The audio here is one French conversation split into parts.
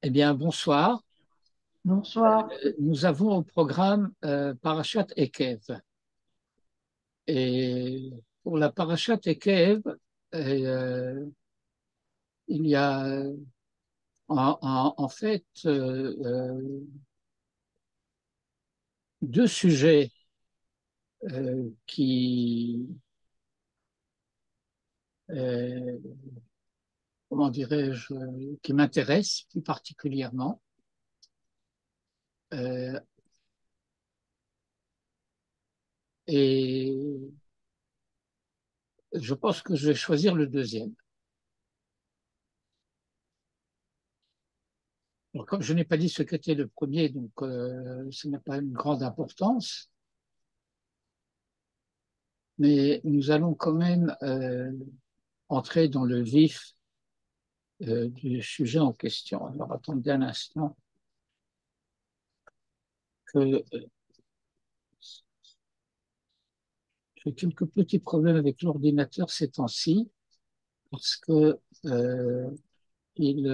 Eh bien, bonsoir. Bonsoir. Nous avons au programme Parashat Ekev. Et pour la Parashat Ekev, il y a en fait deux sujets qui, euh, comment dirais-je, qui m'intéressent plus particulièrement. Euh, et je pense que je vais choisir le deuxième. Alors, comme je n'ai pas dit ce qu'était le premier, donc ça n'a pas une grande importance. Mais nous allons quand même entrer dans le vif du sujet en question. Alors attendez un instant que j'ai quelques petits problèmes avec l'ordinateur ces temps-ci parce que il,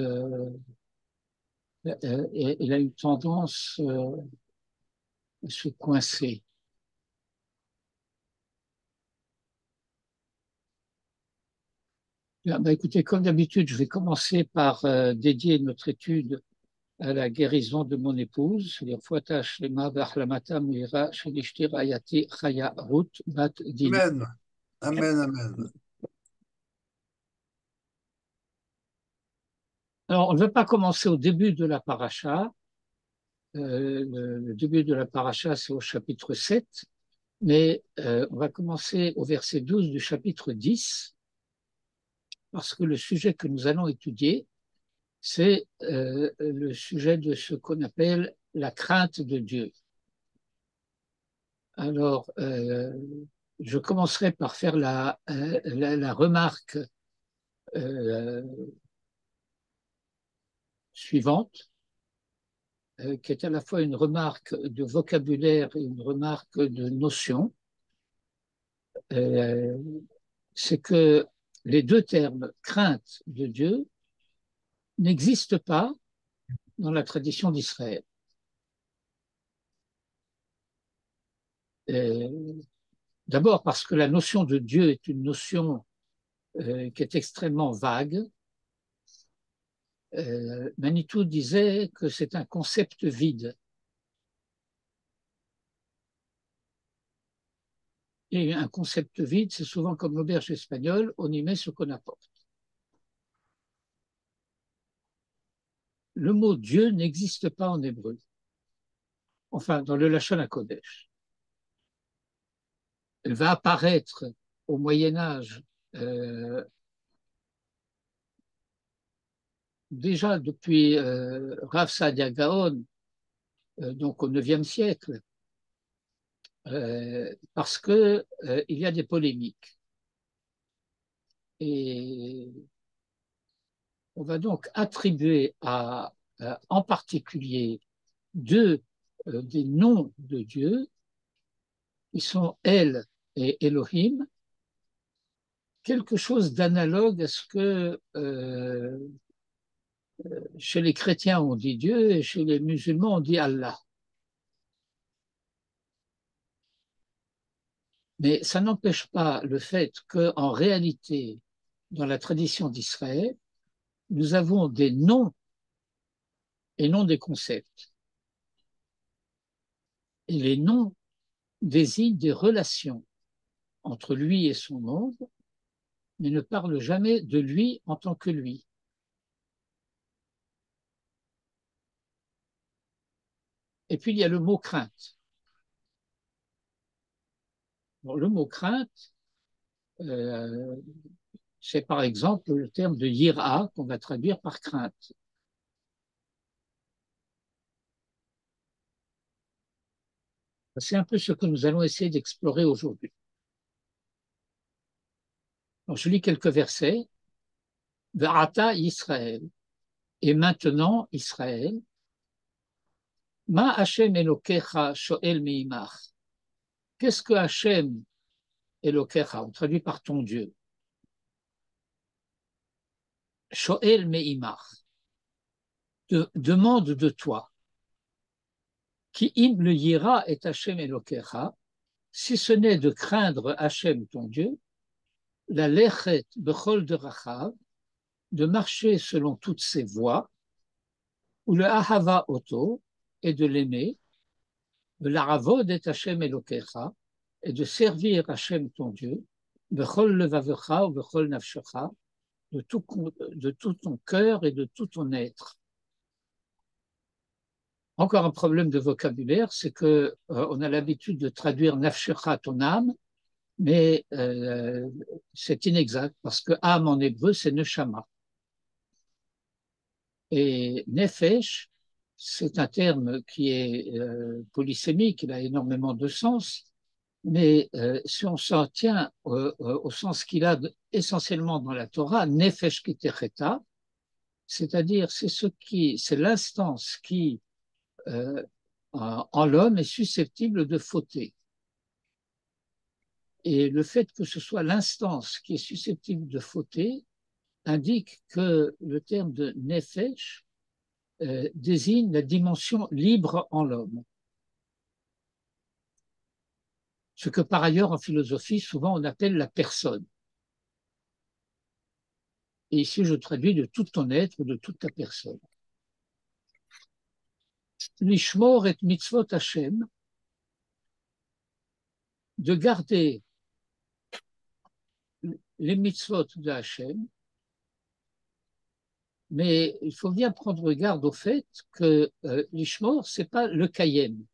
il a une tendance à se coincer. Bien, bah, écoutez, comme d'habitude, je vais commencer par dédier notre étude à la guérison de mon épouse, c'est-à-dire Fouata Shlema Vahlamata Meira Shalishti Rayati Chaya Ruth Bat Dina. Amen. Amen, amen. Alors, on ne va pas commencer au début de la paracha. Le début de la paracha, c'est au chapitre 7, mais on va commencer au verset 12 du chapitre 10, parce que le sujet que nous allons étudier, c'est le sujet de ce qu'on appelle la crainte de Dieu. Alors, je commencerai par faire la remarque euh, suivante, qui est à la fois une remarque de vocabulaire et une remarque de notion. Euh, c'est que les deux termes crainte de Dieu n'existent pas dans la tradition d'Israël. D'abord parce que la notion de Dieu est une notion qui est extrêmement vague. Manitou disait que c'est un concept vide. Et un concept vide, c'est souvent comme l'auberge espagnole, on y met ce qu'on apporte. Le mot Dieu n'existe pas en hébreu, enfin dans le Lachon HaKodesh. Elle va apparaître au Moyen Âge, déjà depuis Rav Saadia Gaon, donc au IXe siècle, parce que il y a des polémiques. Et on va donc attribuer en particulier deux des noms de Dieu, qui sont El et Elohim, quelque chose d'analogue à ce que chez les chrétiens on dit Dieu et chez les musulmans on dit Allah. Mais ça n'empêche pas le fait qu'en réalité, dans la tradition d'Israël, nous avons des noms et non des concepts. Et les noms désignent des relations entre lui et son monde, mais ne parlent jamais de lui en tant que lui. Et puis il y a le mot crainte. Bon, le mot crainte, euh, c'est par exemple le terme de yira qu'on va traduire par crainte. C'est un peu ce que nous allons essayer d'explorer aujourd'hui. Donc, je lis quelques versets. V'ata Israël. Et maintenant, Israël, Ma Hashem Elokecha Shoel Meimach. Qu'est-ce que Hashem Elokecha, on traduit par ton Dieu, Shoel Meimach, demande de toi, qui im le yira et Hachem Elokecha, si ce n'est de craindre Hachem ton Dieu, la lechet bechol de rachav, de marcher selon toutes ses voies, ou le ahava oto, et de l'aimer, de l'aravod et Hachem Elokecha, et de servir Hachem ton Dieu, bechol levavecha ou bechol nafshecha, de tout ton cœur et de tout ton être. Encore un problème de vocabulaire, c'est que on a l'habitude de traduire nafshecha, ton âme, mais c'est inexact parce que âme en hébreu c'est neshama. Et nefesh, c'est un terme qui est polysémique, il a énormément de sens, mais si on s'en tient au sens qu'il a essentiellement dans la Torah, nefesh kitecheta, c'est-à-dire c'est l'instance qui en l'homme est susceptible de fauter. Et le fait que ce soit l'instance qui est susceptible de fauter indique que le terme de nefesh désigne la dimension libre en l'homme. Ce que par ailleurs en philosophie souvent on appelle la personne. Et ici je traduis de tout ton être, de toute ta personne. Lishmor et mitzvot Hashem, de garder les mitzvot de Hashem, mais il faut bien prendre garde au fait que l'ishmor, ce n'est pas le kayem.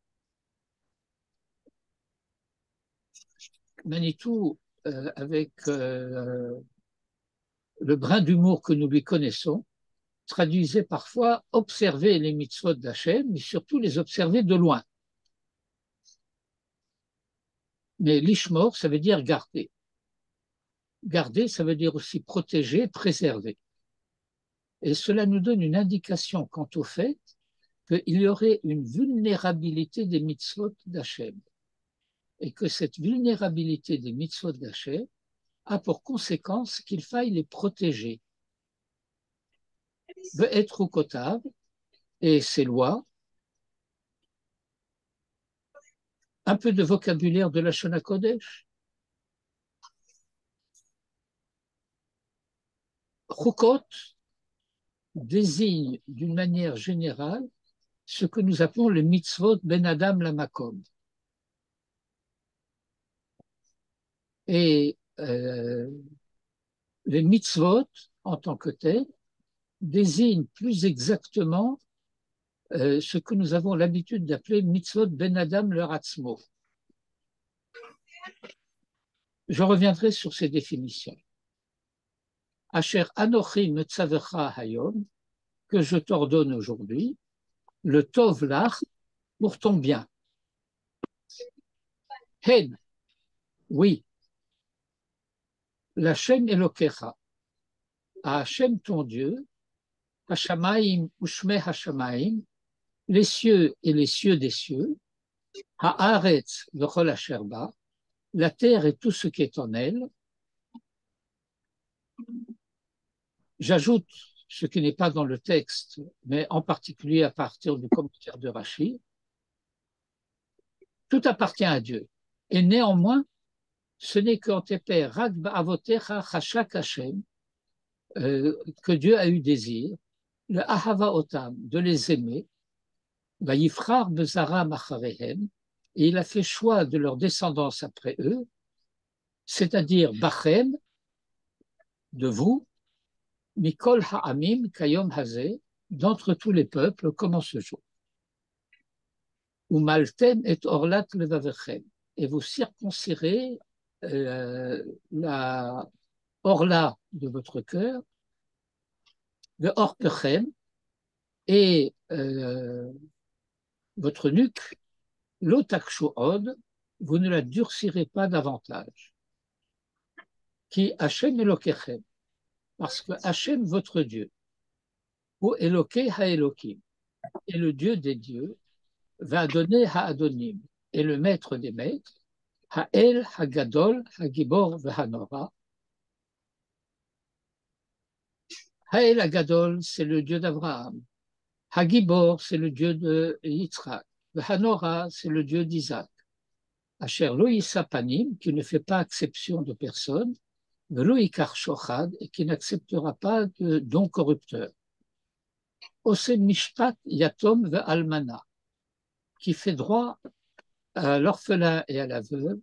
Manitou, avec le brin d'humour que nous lui connaissons, traduisait parfois observer les mitzvot d'Hachem, mais surtout les observer de loin. Mais l'ishmor, ça veut dire garder. Garder, ça veut dire aussi protéger, préserver. Et cela nous donne une indication quant au fait qu'il y aurait une vulnérabilité des mitzvot d'Hachem. Et que cette vulnérabilité des mitzvot d'Hachem a pour conséquence qu'il faille les protéger. Ve'etru kotav, et ses lois, un peu de vocabulaire de la Shona Kodesh. Chukot désigne d'une manière générale ce que nous appelons le mitzvot ben Adam lamakom. Et les mitzvot, en tant que tels, désignent plus exactement ce que nous avons l'habitude d'appeler mitzvot ben Adam le ratzmo. Je reviendrai sur ces définitions. Asher anochi metzavecha hayom, que je t'ordonne aujourd'hui, le tov lach, pour ton bien. Hen, oui, l'Hashem Elokecha, à Hachem ton Dieu, Hashamaim ushme Hashamaim, les cieux et les cieux des cieux, Haaretz v'chol asher ba, la terre et tout ce qui est en elle. J'ajoute ce qui n'est pas dans le texte, mais en particulier à partir du commentaire de Rashi. Tout appartient à Dieu. Et néanmoins, ce n'est qu'en tes pères, Rak ba'avotecha chashak Hashem, que Dieu a eu désir, le ahava otam, de les aimer, vayifrar bezara macharehem, et il a fait choix de leur descendance après eux, c'est-à-dire bachem, de vous, mikol ha'amim kayom hazeh, d'entre tous les peuples, comme en ce jour. Umaltem et orlat levavechem, et vous circoncirez la orla de votre cœur, le orpechem, et votre nuque, l'otakshuod, vous ne la durcirez pas davantage. Qui Hachem Elokechem, parce que Hachem, votre Dieu, ou Elokei ha-Elokim, est le Dieu des dieux, va donner ha-Adonim, est le maître des maîtres, ha-El, ha-Gadol, ha-Gibor, ha-Nora. Ha-El ha-Gadol, c'est le Dieu d'Abraham. Hagibor, c'est le Dieu de Yitzhak. Hanora, c'est le Dieu d'Isaac. Asher lo panim, qui ne fait pas exception de personne, velo ikar shochad, et qui n'acceptera pas de don corrupteur. Ose mishpat yatom ve almana, qui fait droit à l'orphelin et à la veuve,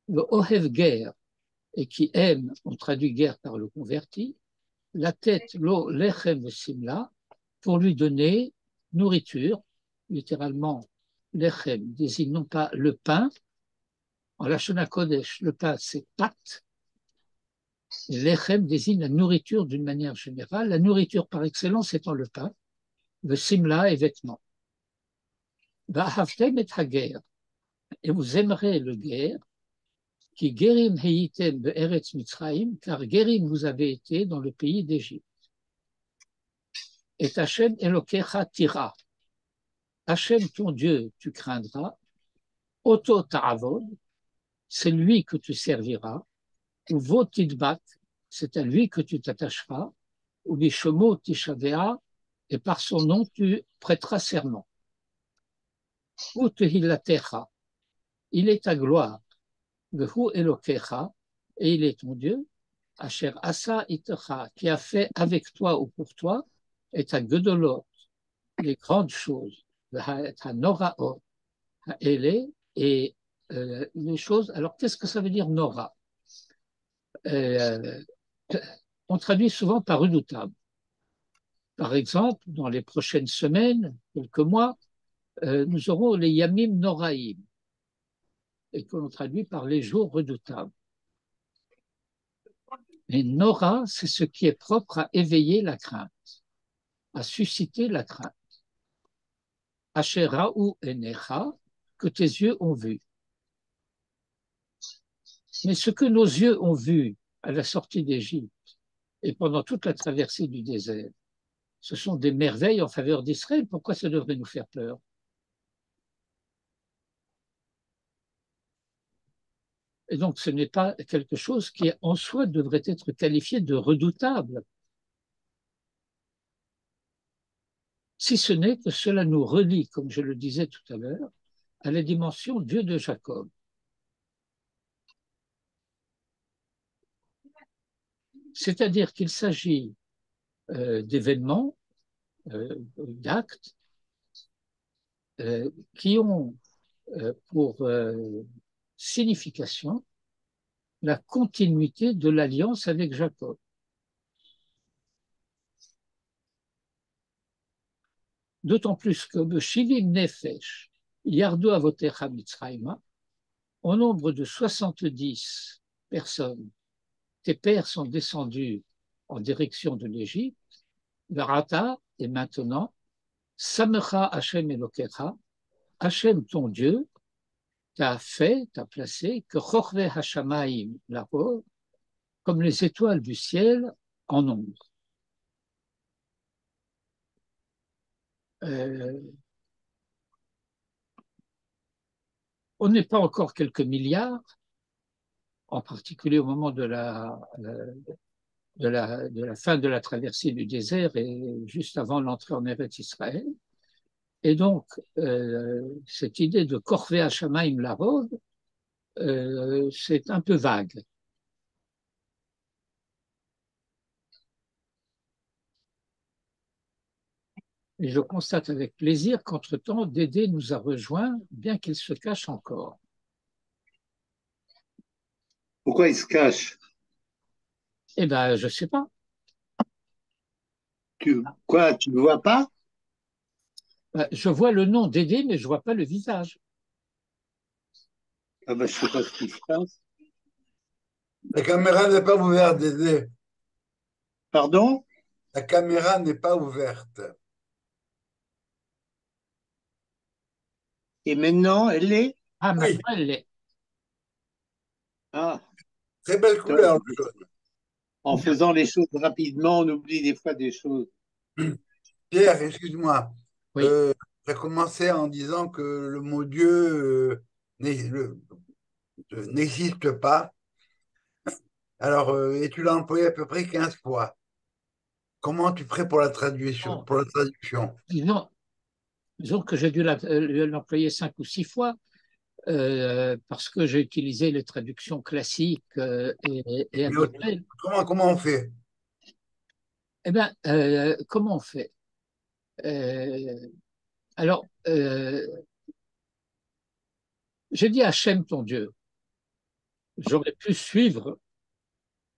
le ohev ger, et qui aime, on traduit guerre par le converti, la tête lo lechem simla, pour lui donner nourriture, littéralement lechem désigne non pas le pain, en Lashon Kodesh, le pain c'est pâte, lechem désigne la nourriture d'une manière générale, la nourriture par excellence étant le pain, le simla et vêtements. Va'ahavtem et hager, et vous aimerez le guerre, qui guérim heitem be'eretz Mitzrayim, car guérim vous avez été dans le pays d'Égypte. Et Hachem Elokecha tira. Hachem, ton Dieu, tu craindras. Oto ta'avod, c'est lui que tu serviras. Ou votidbak, c'est à lui que tu t'attacheras. Ou bishomo tishavea, et par son nom tu prêteras serment. Ou tehilatecha, il est ta gloire. Vehu Elokecha, et il est ton Dieu. Asher asa itecha, qui a fait avec toi ou pour toi, et ta gedolot, les grandes choses. Noraot, et les choses. Alors, qu'est-ce que ça veut dire Nora? On traduit souvent par redoutable. Par exemple, dans les prochaines semaines, quelques mois, nous aurons les Yamim Noraïm, et que l'on traduit par les jours redoutables. Et Nora, c'est ce qui est propre à éveiller la crainte, à susciter la crainte. Ashera'u enecha, que tes yeux ont vu. Mais ce que nos yeux ont vu à la sortie d'Égypte et pendant toute la traversée du désert, ce sont des merveilles en faveur d'Israël. Pourquoi ça devrait nous faire peur? Et donc, ce n'est pas quelque chose qui, en soi, devrait être qualifié de redoutable. Si ce n'est que cela nous relie, comme je le disais tout à l'heure, à la dimension Dieu de Jacob. C'est-à-dire qu'il s'agit d'événements, d'actes, qui ont pour signification la continuité de l'alliance avec Jacob. D'autant plus que Shivim Nefesh, Yardo Avotecha Mitzrayma, au nombre de 70 personnes, tes pères sont descendus en direction de l'Égypte, Varata, et maintenant, Samecha Hashem Elokecha, Hashem ton Dieu, t'a fait, t'a placé, que Chorve Hashamaim, la pauvre, comme les étoiles du ciel en nombre. On n'est pas encore quelques milliards, en particulier au moment de la fin de la traversée du désert et juste avant l'entrée en Eretz Israël. Et donc, cette idée de Korvé Hashamaim Larod, c'est un peu vague. Et je constate avec plaisir qu'entre-temps, Dédé nous a rejoints, bien qu'il se cache encore. Pourquoi il se cache? Eh bien, je ne sais pas. Quoi, tu ne le vois pas? Je vois le nom Dédé, mais je ne vois pas le visage. Ah ben, je ne sais pas ce qui se passe. La caméra n'est pas ouverte, Dédé. Pardon? La caméra n'est pas ouverte. Et maintenant, elle est? Ah, Oui. maintenant, elle l'est. Ah, Très belle couleur, le jaune. en faisant les choses rapidement, on oublie des fois des choses. Pierre, excuse-moi. Oui. J'ai commencé en disant que le mot Dieu n'existe pas. Alors, et tu l'as employé à peu près 15 fois. comment tu ferais pour la traduction, Bon, pour la traduction? disons, disons que j'ai dû l'employer 5 ou 6 fois parce que j'ai utilisé les traductions classiques et Mais habituelles. comment on fait? Eh bien, comment on fait? Euh, alors, j'ai dit Hachem ton Dieu. J'aurais pu suivre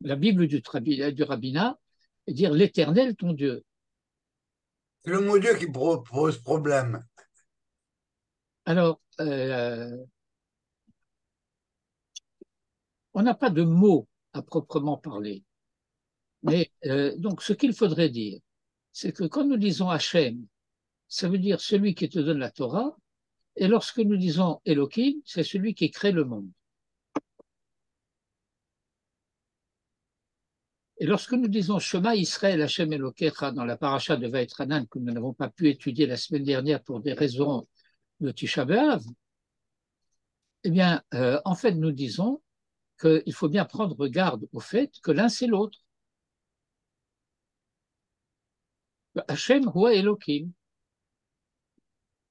la Bible du rabbinat et dire l'Éternel ton Dieu. C'est le mot Dieu qui pose problème. Alors, on n'a pas de mots à proprement parler. Mais donc, ce qu'il faudrait dire, c'est que quand nous disons Hachem, ça veut dire celui qui te donne la Torah, et lorsque nous disons Elohim, c'est celui qui crée le monde. Et lorsque nous disons Shema Israël Hachem Elokecha dans la paracha de Vaïtranan, que nous n'avons pas pu étudier la semaine dernière pour des raisons de Tisha B'Av, eh bien, en fait, nous disons qu'il faut bien prendre garde au fait que l'un c'est l'autre. Hachem Hua Elohim,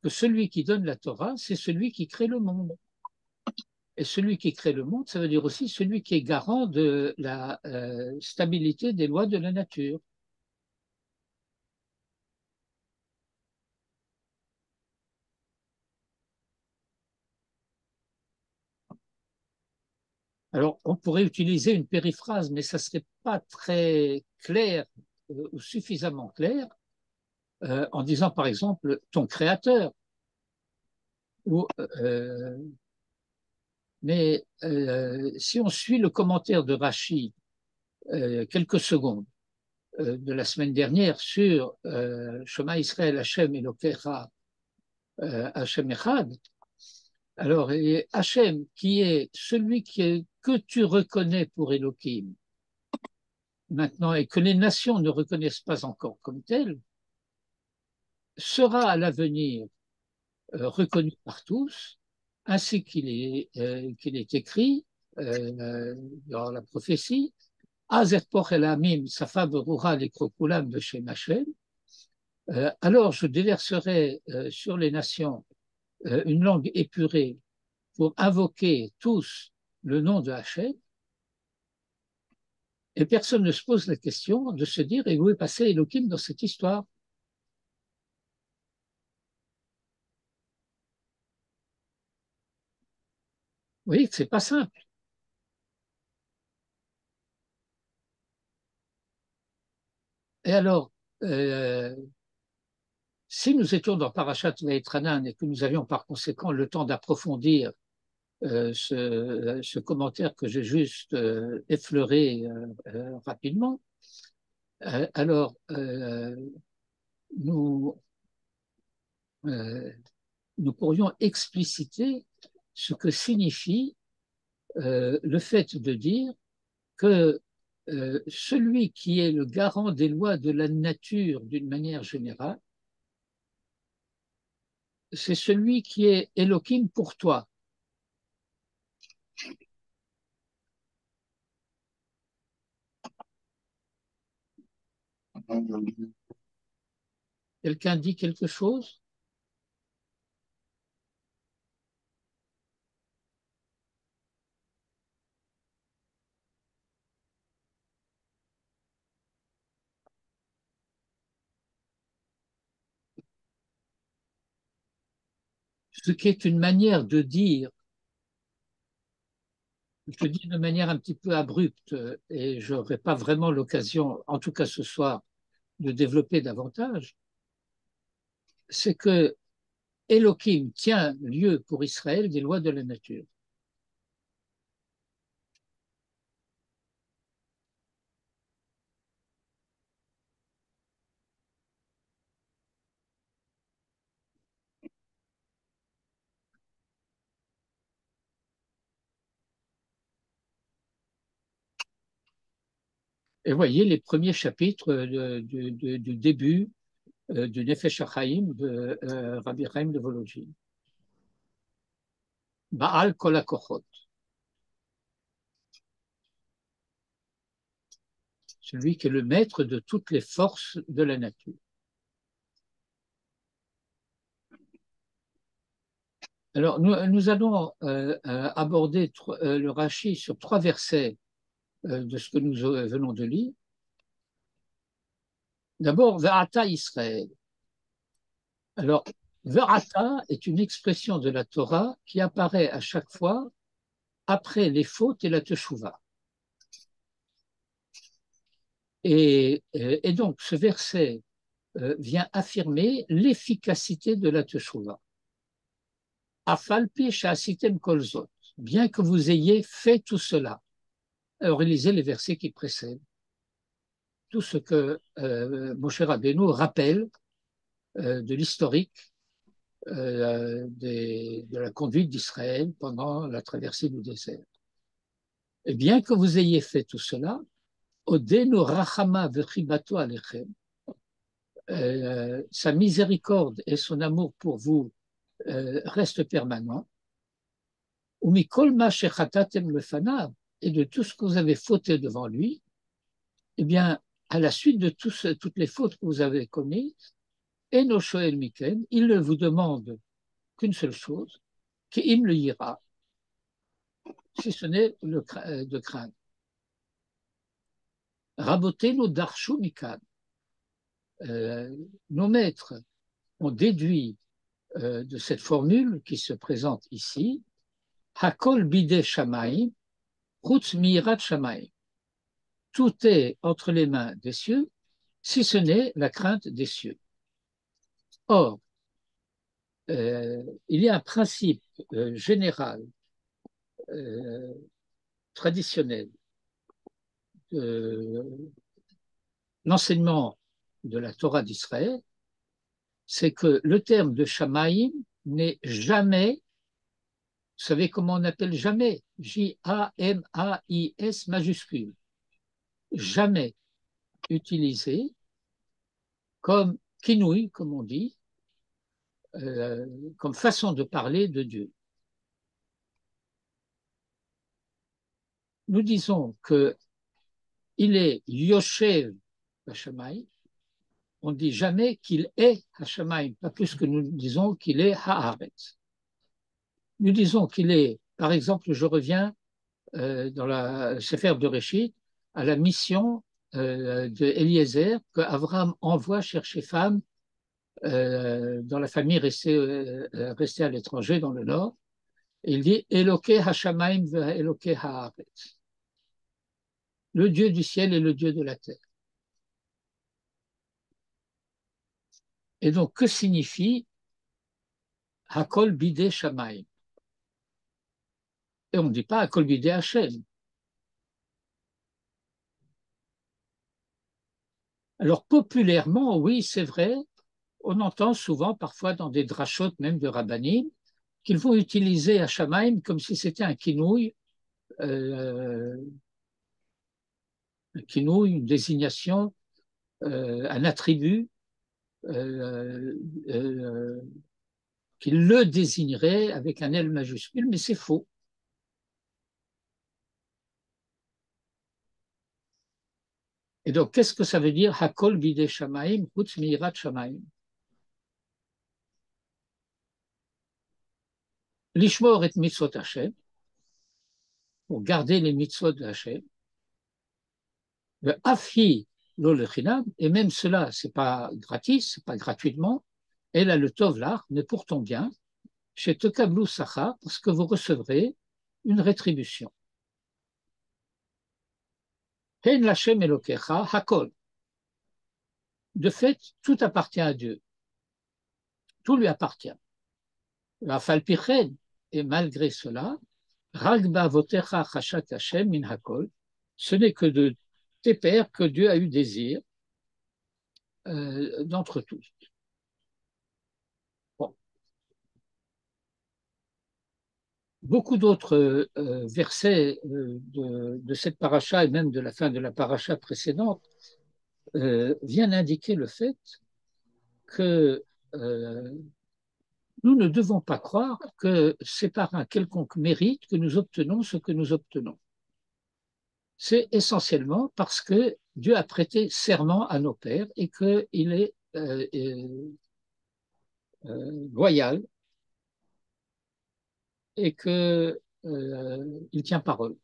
que celui qui donne la Torah, c'est celui qui crée le monde. Et celui qui crée le monde, ça veut dire aussi celui qui est garant de la stabilité des lois de la nature. Alors, on pourrait utiliser une périphrase, mais ça ne serait pas très clair ou suffisamment clair en disant, par exemple, ton créateur. Ou, mais si on suit le commentaire de Rachi quelques secondes de la semaine dernière sur Shema Israël Hashem Elokecha Hashem Echad, alors Hashem qui est celui que tu reconnais pour Elohim maintenant et que les nations ne reconnaissent pas encore comme tel, sera à l'avenir reconnu par tous, ainsi qu'il est écrit dans la prophétie, Azerpoch el Amim, Safa Berura, les Krokulam de Shem Hashem. Alors je déverserai sur les nations une langue épurée pour invoquer tous le nom de Hachem, et personne ne se pose la question de se dire et où est passé Elohim dans cette histoire. Vous voyez que c'est pas simple. Et alors, si nous étions dans Parashat Vaïtranan et que nous avions par conséquent le temps d'approfondir ce commentaire que j'ai juste effleuré rapidement, alors nous, euh, nous pourrions expliciter ce que signifie le fait de dire que celui qui est le garant des lois de la nature d'une manière générale, c'est celui qui est Elohim pour toi. Quelqu'un dit quelque chose? Ce qui est une manière de dire, je dis de manière un petit peu abrupte, et je n'aurai pas vraiment l'occasion, en tout cas ce soir, de développer davantage, c'est que Elohim tient lieu pour Israël des lois de la nature. Et voyez les premiers chapitres du début du Nefesh HaChaim de Rabbi Chaim de Volojine. Baal Kol HaKochot. celui qui est le maître de toutes les forces de la nature. Alors, nous allons aborder le Rashi sur 3 versets de ce que nous venons de lire. D'abord, Ve'ata Israël. Alors, Ve'ata est une expression de la Torah qui apparaît à chaque fois après les fautes et la Teshuvah. Et donc, ce verset vient affirmer l'efficacité de la Teshuvah. Afalpi sha'asitem kol zot, bien que vous ayez fait tout cela. Alors, lisez les versets qui précèdent. Tout ce que Moshe Rabbeinu rappelle de l'historique de la conduite d'Israël pendant la traversée du désert. Et bien que vous ayez fait tout cela, Odenu rachama vechibato alechem, sa miséricorde et son amour pour vous restent permanents. Umikol ma shechatatem lefanav, et de tout ce que vous avez fauté devant lui, eh bien, à la suite de toutes les fautes que vous avez commises, Eno shoel mikem, il ne vous demande qu'une seule chose, qu'il le ira, si ce n'est de craindre. Rabotenu darshu mikan, nos maîtres ont déduit de cette formule qui se présente ici, Hakol bide shamaim, chutz mirat shamaim. Tout est entre les mains des cieux, si ce n'est la crainte des cieux. Or, il y a un principe général, traditionnel, de l'enseignement de la Torah d'Israël, c'est que le terme de Shamaïm n'est jamais, vous savez comment on appelle jamais, J-A-M-A-I-S majuscule, jamais utilisé comme kinouï, comme on dit, comme façon de parler de Dieu. Nous disons qu'il est Yoshev Hashamaï, on ne dit jamais qu'il est Hashamaï, pas plus que nous disons qu'il est Haaretz. Nous disons qu'il est, par exemple, je reviens dans la Sefer de Réchit, à la mission de Eliezer que Abraham envoie chercher femme dans la famille restée à l'étranger dans le nord. Et il dit Eloke Hashamaim ve Eloke Haaretz, le Dieu du ciel et le Dieu de la terre. Et donc, que signifie Hakol bide Shamaim? Et on ne dit pas Hakol bide Hashem. Alors, populairement, oui, c'est vrai, on entend souvent, parfois dans des drachotes, même de rabbanim, qu'ils vont utiliser Hashamaim comme si c'était un kinouï, une désignation, un attribut qui le désignerait avec un L majuscule, mais c'est faux. Et donc, qu'est-ce que ça veut dire Hakol bide Shamaim, chutz mirat Shamaim? Lishmor et mitzvot Hashem, pour garder les mitzvot de Hashem. Le afi lo lechinam, et même cela, c'est pas gratis, c'est pas gratuitement. Et là, le tovlar, mais pour ton bien, chez Tekablu Sacha, parce que vous recevrez une rétribution. Hen Lashem Elokecha Hakol. De fait, tout appartient à Dieu. Tout lui appartient. La falpichen, et malgré cela, Ragba Votecha Chashat Hashem min Hakol, ce n'est que de tes pères que Dieu a eu désir d'entre tous. Bon. Beaucoup d'autres versets de cette paracha et même de la fin de la paracha précédente viennent indiquer le fait que nous ne devons pas croire que c'est par un quelconque mérite que nous obtenons ce que nous obtenons. C'est essentiellement parce que Dieu a prêté serment à nos pères et qu'il est loyal et qu'il tient parole.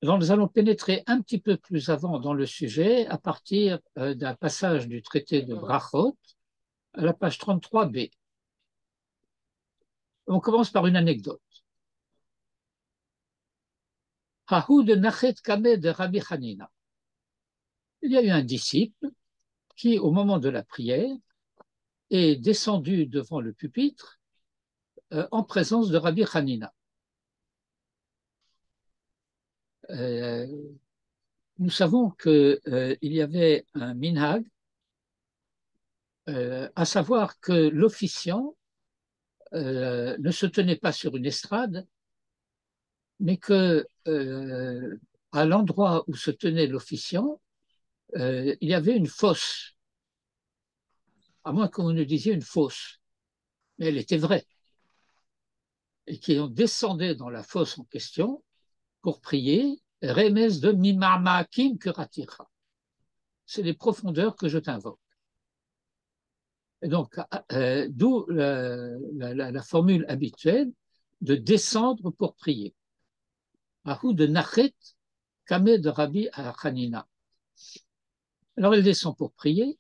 Donc, nous allons pénétrer un petit peu plus avant dans le sujet à partir d'un passage du traité de Brachot à la page 33b. On commence par une anecdote. Hahou de Nachet Kameh de Rabbi Hanina. Il y a eu un disciple qui, au moment de la prière, est descendu devant le pupitre en présence de Rabbi Hanina. Nous savons qu'il y avait un minhag, à savoir que l'officiant ne se tenait pas sur une estrade, mais que à l'endroit où se tenait l'officiant, il y avait une fosse, à moins qu'on ne disiez une fosse, mais elle était vraie, et qu'on descendait dans la fosse en question pour prier, Remes de Mimamakim Kuratira. C'est les profondeurs que je t'invoque. Et donc, d'où la formule habituelle de descendre pour prier. Ahou de Nachet, Kameh de Rabbi Hanina. Alors, elle descend pour prier,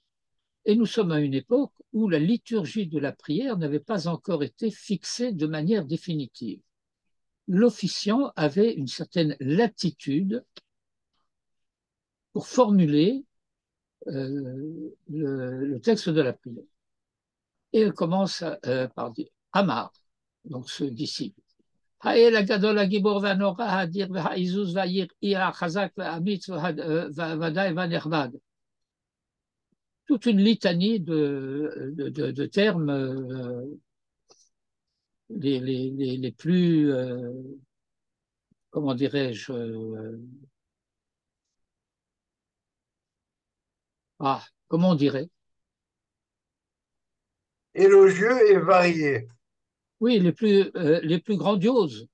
et nous sommes à une époque où la liturgie de la prière n'avait pas encore été fixée de manière définitive. L'officiant avait une certaine latitude pour formuler le texte de la prière. Et elle commence par dire Amar, donc ce disciple. Ha'el hagadol hagibor v'hanora ha'adir v'ha'izuz v'ha'ir ha'chazak v'ha'amitz v'ha'vadai v'ha'nervad. Toute une litanie de termes les plus, comment dirais-je, comment on dirait? Élogieux et varié. Oui, les plus grandioses.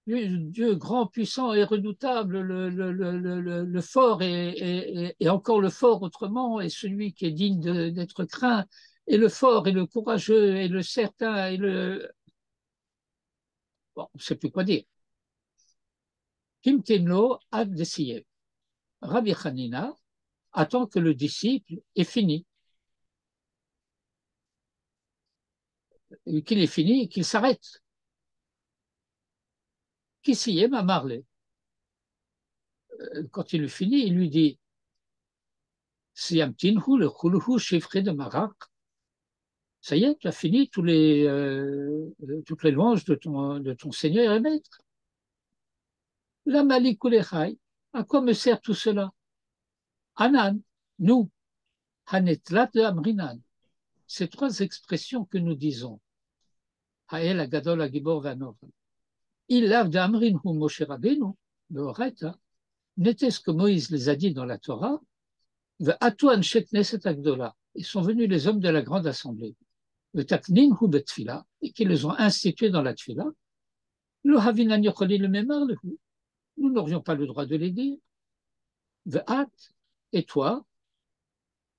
Dieu grand, puissant et redoutable, le fort et encore le fort autrement, et celui qui est digne d'être craint, et le fort et le courageux et le certain et le... Bon, on ne sait plus quoi dire. Kim Timlo ad Desiyev. Rabbi Hanina attend que le disciple ait fini. Qu'il ait fini et qu'il s'arrête. Qui s'y est, m'a marlé. Quand il eut fini, il lui dit Siamtinhu le khuluhu chiffré de Marak. Ça y est, tu as fini toutes les louanges de ton Seigneur et Maître. La malikulechai, à quoi me sert tout cela? Anan, nous, hanetlat de amrinan. Ces trois expressions que nous disons, Hael agadol agibor vanov, il lave de amrin hu Moshe Rabbeinu, le Horeta, n'était-ce que Moïse les a dit dans la Torah, ve'atu anshe knesset agdola. Ils sont venus les hommes de la grande assemblée. Ve'taknin hu betfila, et qui les ont institués dans la tfila. Le havinan yocholi le memar le hu. Nous n'aurions pas le droit de les dire. Ve'at, et toi,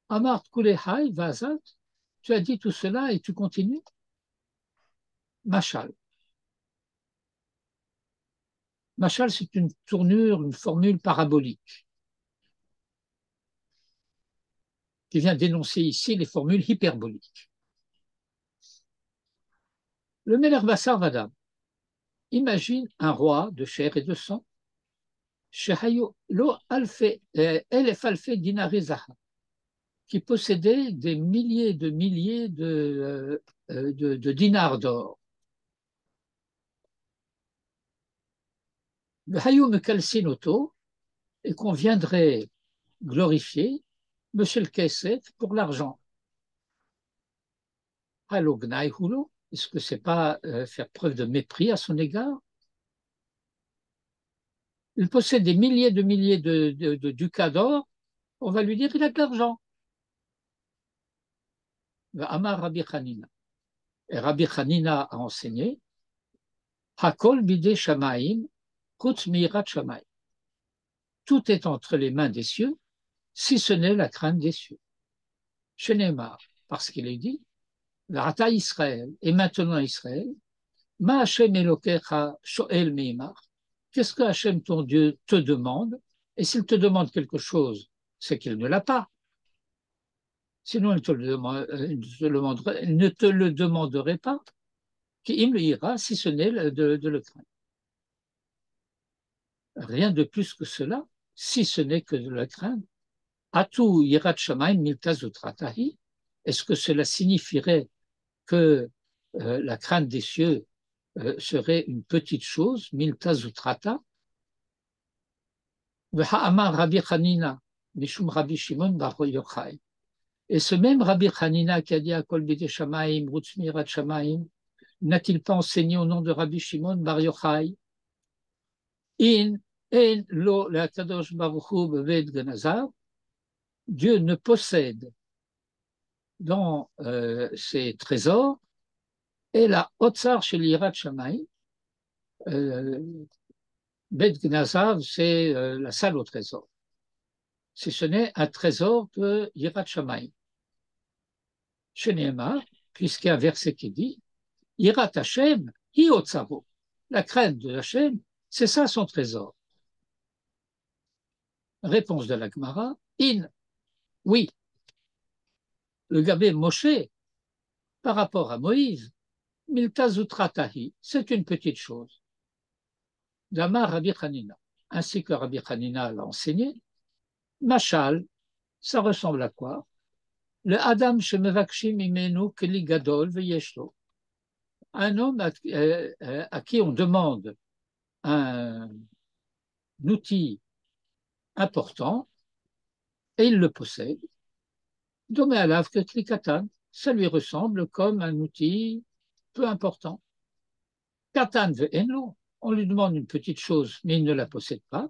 amart kulehai vazat, tu as dit tout cela et tu continues. Machal. Machal, c'est une tournure, une formule parabolique qui vient dénoncer ici les formules hyperboliques. Le Meler Bassar Vadam, imagine un roi de chair et de sang, qui possédait des milliers de dinars d'or. Le Hayou Kalsinoto, et qu'on viendrait glorifier Monsieur le Kesef pour l'argent. Est-ce que ce n'est pas faire preuve de mépris à son égard? Il possède des milliers de ducats d'or, on va lui dire qu'il a de l'argent. Amar Rabbi Hanina. Et Rabbi Hanina a enseigné Hakol bide shamaim, chutz mirat shamaim. Tout est entre les mains des cieux, si ce n'est la crainte des cieux. Shenemar, parce qu'il est dit Varata Israël, et maintenant Israël, Ma Hashem Elokecha Shoel Meimar. Qu'est-ce que Hashem, ton Dieu, te demande? Et s'il te demande quelque chose, c'est qu'il ne l'a pas. Sinon, il ne te le demanderait pas. Qu'il le ira, si ce n'est de le craindre. Rien de plus que cela, si ce n'est que de le craindre. Atu yirat shamayim miltazutratahi. Est-ce que cela signifierait que la crainte des cieux serait une petite chose, miltazutrata? V'ha'amar Rabbi Hanina, mishum Rabbi Shimon bar Yochai. Et ce même Rabbi Hanina qui a dit à Kol bide shamayim, rutz mirat shamayim, n'a-t-il pas enseigné au nom de Rabbi Shimon bar Yochai? In lo le'akadosh baruch hu beved ganazav. Dieu ne possède dans ses trésors et la otsar chez l'Irat Shamaï. Bet Gnazav, c'est la salle au trésor. Si ce n'est un trésor de Yirat Shamaï. Chez Néma, puisqu'il y a un verset qui dit Yirat Hashem, hi otsaro. La crainte de Hashem, c'est ça son trésor. Réponse de la Gemara In, oui. Le Gabé Moshe, par rapport à Moïse, Miltazutratahi, c'est une petite chose. D'Amar Rabbi Hanina, ainsi que Rabbi Hanina l'a enseigné, Machal, ça ressemble à quoi? Le Adam shemevakshim imenu keli gadol veyeshlo. Un homme à qui on demande un outil important et il le possède. Domé alav que klikatan, ça lui ressemble comme un outil peu important. Katan ve'enlo, on lui demande une petite chose, mais il ne la possède pas.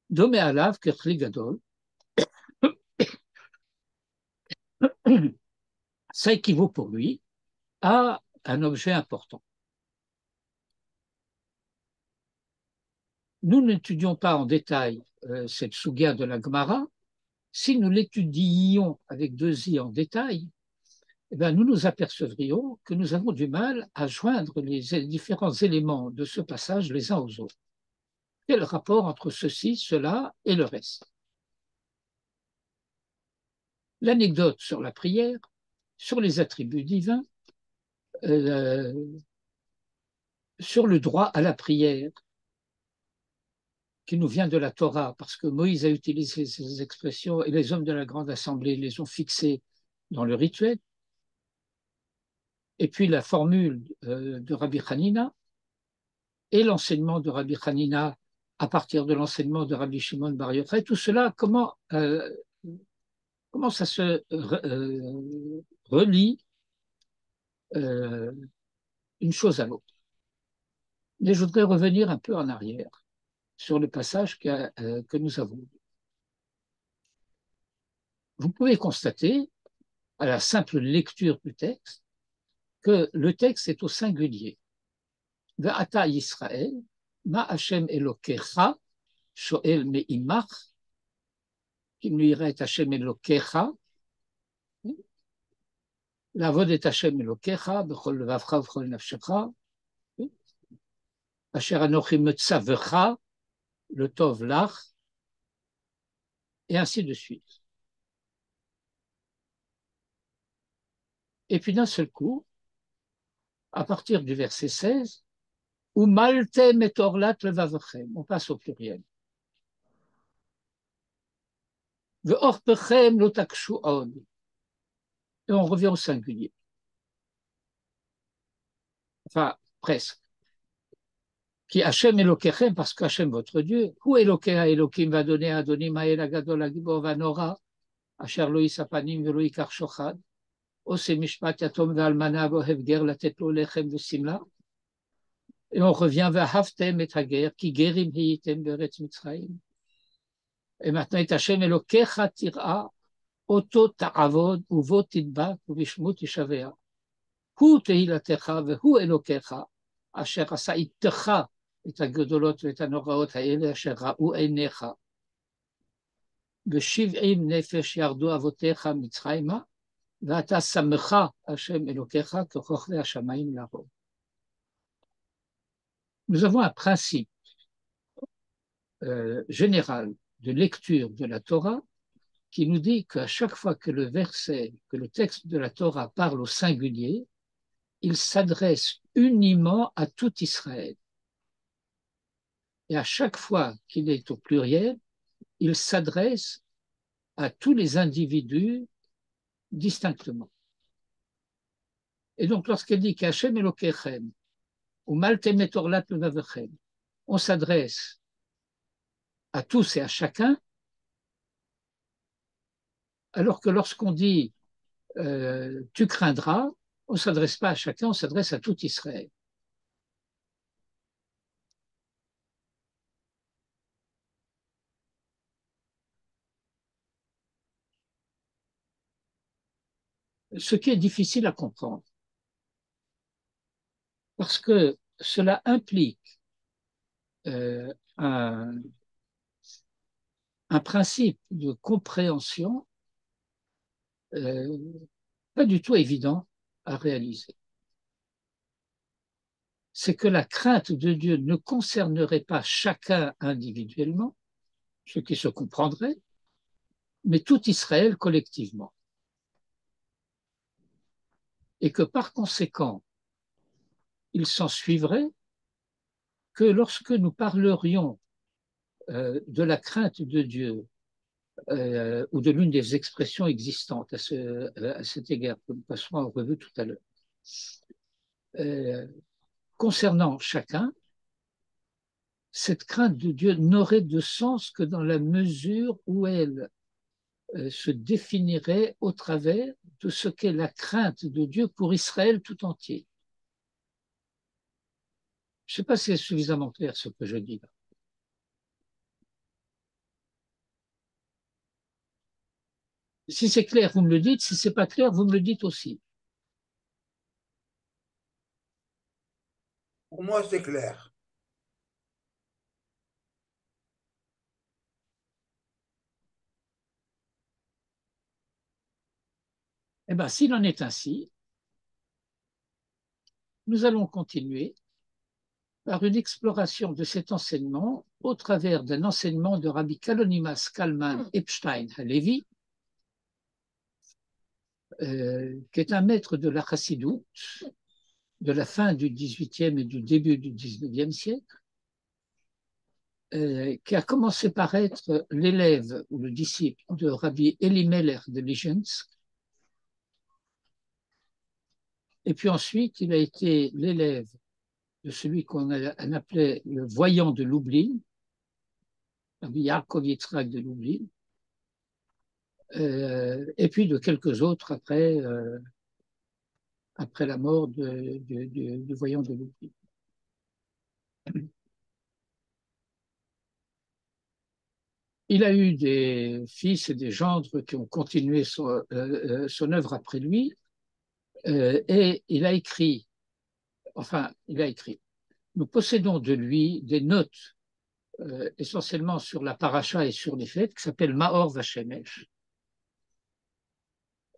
Domé alav que kligadol, ça équivaut pour lui à un objet important. Nous n'étudions pas en détail cette sugya de la Gemara. Si nous l'étudions avec deux i en détail, eh bien, nous nous apercevrions que nous avons du mal à joindre les différents éléments de ce passage les uns aux autres. Quel rapport entre ceci, cela et le reste? L'anecdote sur la prière, sur les attributs divins, sur le droit à la prière, qui nous vient de la Torah, parce que Moïse a utilisé ces expressions et les hommes de la grande assemblée les ont fixées dans le rituel. Et puis la formule de Rabbi Hanina et l'enseignement de Rabbi Hanina à partir de l'enseignement de Rabbi Shimon bar Yochai, tout cela, comment ça se relie une chose à l'autre. Mais je voudrais revenir un peu en arrière sur le passage que nous avons lu. Vous pouvez constater, à la simple lecture du texte, que le texte est au singulier. Ve'ata Yisraël, ma Hashem Elokecha, shoel me'imach, kim luiret Hashem Elokecha, לעבוד את השם אלוקיך בכל לבבך ובכל נפשך, אשר אנוכי מצווך, le tov lach, et ainsi de suite. Et puis d'un seul coup, à partir du verset 16, ou maltem et orlat levavechem, on passe au pluriel. Ve'orpechem lo takshu od, et on revient au singulier. Enfin, presque. Qui Hachem Elokechem, parce que Hachem, votre Dieu, où Elokea Elokim va donner à Adonim Ael Agadol Agibor Vanora, Asher Lo Isapanim Velo Ikar Shochad, Ose Mishpat Yatom Ve'almana Vohev Ger Latet Lo Lechem Ve'simla. Et on revient vers Haftem et Hager, qui Gerim Hiyitem Beretz Mitzrayim. Et maintenant, et Hachem Elokecha Tira, אותו תעבוד ובו תדבק ובשמו תשבע. הוא תהילתך והוא אלוקיך, אשר עשה איתך את הגדולות ואת הנוראות האלה אשר ראו עיניך. ו70 נפש ירדו אבותיך מצרימה, ואתה שמך השם אלוקיך ככוכבי השמיים לארוב. Nous avons un principe général de lecture de la Torah qui nous dit qu'à chaque fois que le verset, que le texte de la Torah parle au singulier, il s'adresse uniment à tout Israël. Et à chaque fois qu'il est au pluriel, il s'adresse à tous les individus distinctement. Et donc, lorsqu'il dit qu'Hachem Elokechem, ou Maltem et Orlat Levavechem, on s'adresse à tous et à chacun, alors que lorsqu'on dit tu craindras, on ne s'adresse pas à chacun, on s'adresse à tout Israël. Ce qui est difficile à comprendre, parce que cela implique un principe de compréhension pas du tout évident à réaliser. C'est que la crainte de Dieu ne concernerait pas chacun individuellement, ce qui se comprendrait, mais tout Israël collectivement. Et que par conséquent, il s'en suivrait que lorsque nous parlerions de la crainte de Dieu ou de l'une des expressions existantes à cet égard, que nous passerons en revue tout à l'heure, concernant chacun, cette crainte de Dieu n'aurait de sens que dans la mesure où elle se définirait au travers de ce qu'est la crainte de Dieu pour Israël tout entier. Je ne sais pas si c'est suffisamment clair ce que je dis là. Si c'est clair, vous me le dites. Si ce n'est pas clair, vous me le dites aussi. Pour moi, c'est clair. Eh bien, s'il en est ainsi, nous allons continuer par une exploration de cet enseignement au travers d'un enseignement de Rabbi Kalonimas Kalman Epstein Halevi, qui est un maître de la Chassidoute de la fin du XVIIIe et du début du XIXe siècle, qui a commencé par être l'élève ou le disciple de Rabbi Elimelech de Ligensk, et puis ensuite il a été l'élève de celui qu'on appelait le voyant de Lublin, Rabbi Yaakov Yitzhak de Lublin, et puis de quelques autres après la mort du voyant de Lublin. Il a eu des fils et des gendres qui ont continué son œuvre après lui, et il a écrit, nous possédons de lui des notes essentiellement sur la paracha et sur les fêtes, qui s'appellent Maor Vashemesh,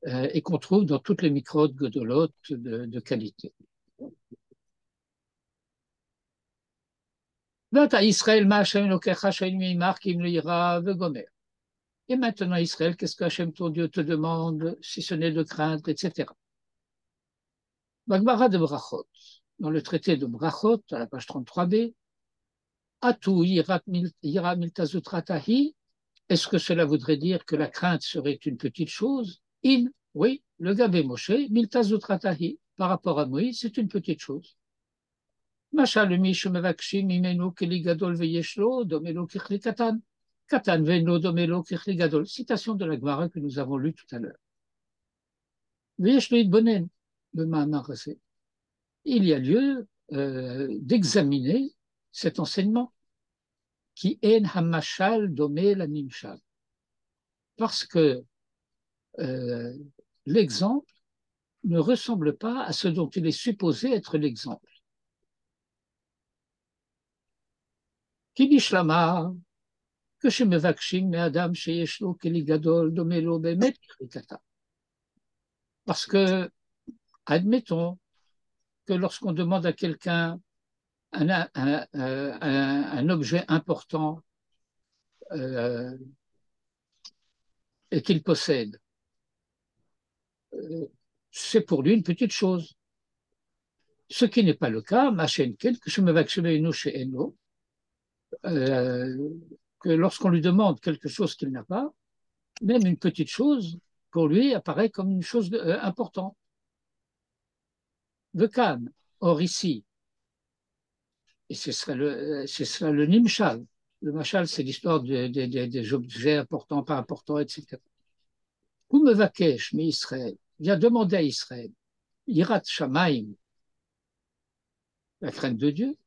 et qu'on trouve dans toutes les microdes godolotes de qualité. Et maintenant, Israël, qu'est-ce que Hachem ton Dieu te demande, si ce n'est de craindre, etc. Bagmara de Brachot, dans le traité de Brachot, à la page 33b, Atu yira miltazutratahi, est-ce que cela voudrait dire que la crainte serait une petite chose? Oui, le Gabé Moshe, miltazutratahi, par rapport à Moïse, c'est une petite chose. Machal mish mevakshim imenu keli gadol veyeshlo domelo kichli katan. Katan veno domelo kichli gadol. Citation de la Gemara que nous avons lue tout à l'heure. Veyeshlo itbonen, le Mahamar. Il y a lieu d'examiner cet enseignement qui est hamashal domé la nimshal. Parce que euh, l'exemple ne ressemble pas à ce dont il est supposé être l'exemple. Qui dit shlama, que chez Mevakshim, Adam, chez Yeshlo, Keli Gadol, Domelo, Bemet, parce que, admettons que lorsqu'on demande à quelqu'un un objet important euh, et qu'il possède, c'est pour lui une petite chose. Ce qui n'est pas le cas, que lorsqu'on lui demande quelque chose qu'il n'a pas, même une petite chose, pour lui, apparaît comme une chose importante. Le Khan, or ici, et ce sera le Nimshal. Le Mashal, c'est l'histoire des objets importants, pas importants, etc. Où me vakesh, mais Israël, vient demander à Israël, Yirat Shamaim, la crainte de Dieu,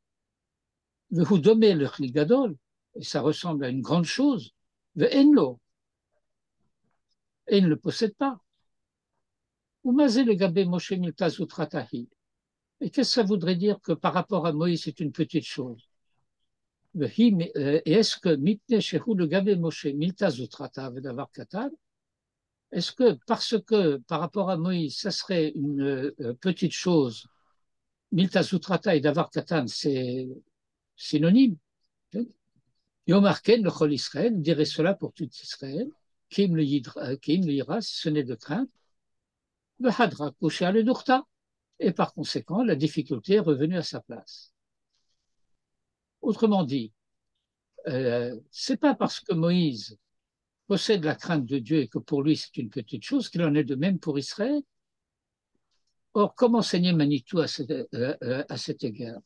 vous domez le Chligadol, et ça ressemble à une grande chose, le Enlo, et il ne le possède pas. Ou mazé le Gabé Moshe Miltazutratahi. Et qu'est-ce que ça voudrait dire que par rapport à Moïse, c'est une petite chose? Et est-ce que Mitne Shehu le Gabé Moshe Miltazutrata Vedavar Katan, est-ce que parce que par rapport à Moïse, ça serait une petite chose, Miltazutrata et Davar Katan, c'est synonyme? Yomarken, le Chol Israël, dirait cela pour tout Israël, Kim le Yira, ce n'est de crainte, le Hadra, Kosha le Dourta, et par conséquent, la difficulté est revenue à sa place. Autrement dit, c'est pas parce que Moïse possède la crainte de Dieu et que pour lui c'est une petite chose qu'il en est de même pour Israël. Or, comme enseignait Manitou à cet égard,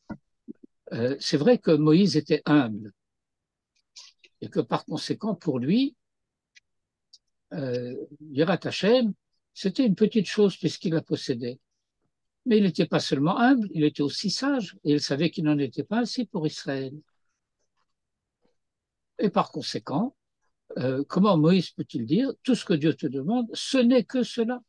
c'est vrai que Moïse était humble et que par conséquent, pour lui, Yirat Hashem, c'était une petite chose puisqu'il la possédait. Mais il n'était pas seulement humble, il était aussi sage et il savait qu'il n'en était pas ainsi pour Israël. Et par conséquent, comment Moïse peut-il dire tout ce que Dieu te demande, ce n'est que cela?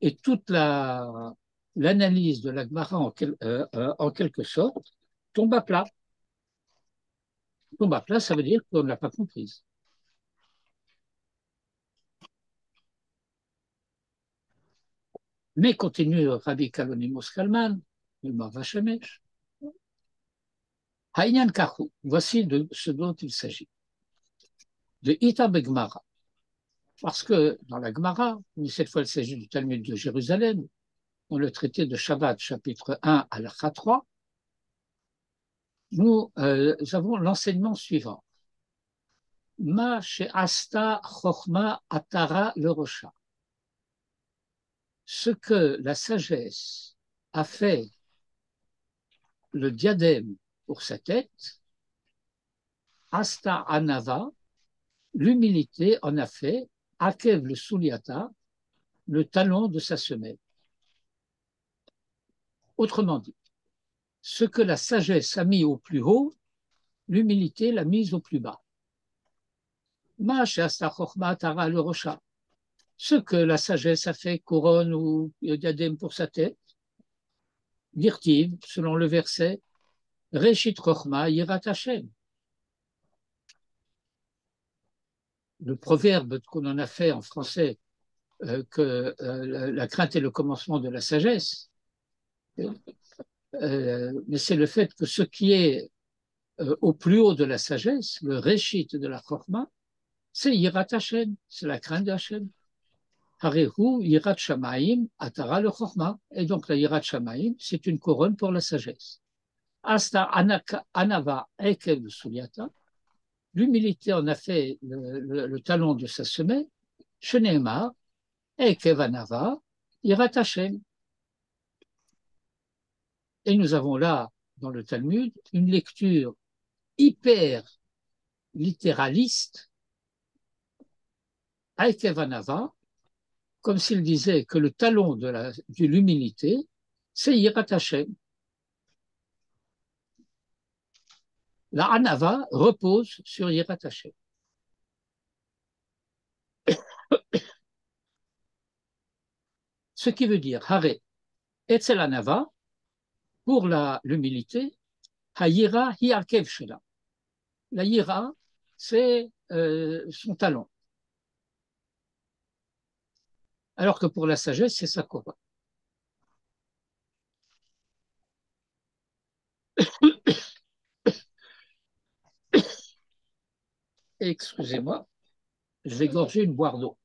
Et toute l'analyse de la Gemara en quelque sorte tombe à plat. Tombe à plat, ça veut dire qu'on ne l'a pas comprise. Mais continue Rabbi Kalonimos Kalman, le Marvachamesh. Haïnyan Kahu, voici de ce dont il s'agit. De Ita Begmara. Parce que dans la Gemara, mais cette fois il s'agit du Talmud de Jérusalem, dans le traité de Shabbat, chapitre 1 à la 3, nous avons l'enseignement suivant. Ma she'asta chochma atara le rocha. Ce que la sagesse a fait le diadème pour sa tête, asta anava, l'humilité en a fait, akev le suliata, le talon de sa semelle. Autrement dit, ce que la sagesse a mis au plus haut, l'humilité l'a mise au plus bas. Ma she'asta chochma atara le rocha. Ce que la sagesse a fait couronne ou diadème pour sa tête, dirtiv, selon le verset, Reshit Chochma Yirat Hashem. Le proverbe qu'on en a fait en français, que la crainte est le commencement de la sagesse, mais c'est le fait que ce qui est au plus haut de la sagesse, le Reshit de la Chochma, c'est Yirat Hashem, c'est la crainte de Hashem. Harehu Yirat Shamaim Atara le Chochma. Et donc la Yirat Shamaim, c'est une couronne pour la sagesse. Asta Anava Ekev Sulyata. L'humilité en a fait le talon de sa semelle. Sheneemar Ekev Anava Yirat Hashem. Et nous avons là, dans le Talmud, une lecture hyper littéraliste, Ekev Anava, comme s'il disait que le talon de l'humilité, c'est Yirat Hashem. La Anava repose sur Yirat Hashem. Ce qui veut dire, Hare, Etzel Anava, pour l'humilité, Hayira Hiarkev Shela. La Yira, c'est son talent. Alors que pour la sagesse, c'est sa Korah. Excusez-moi, je vais gorger une boire d'eau.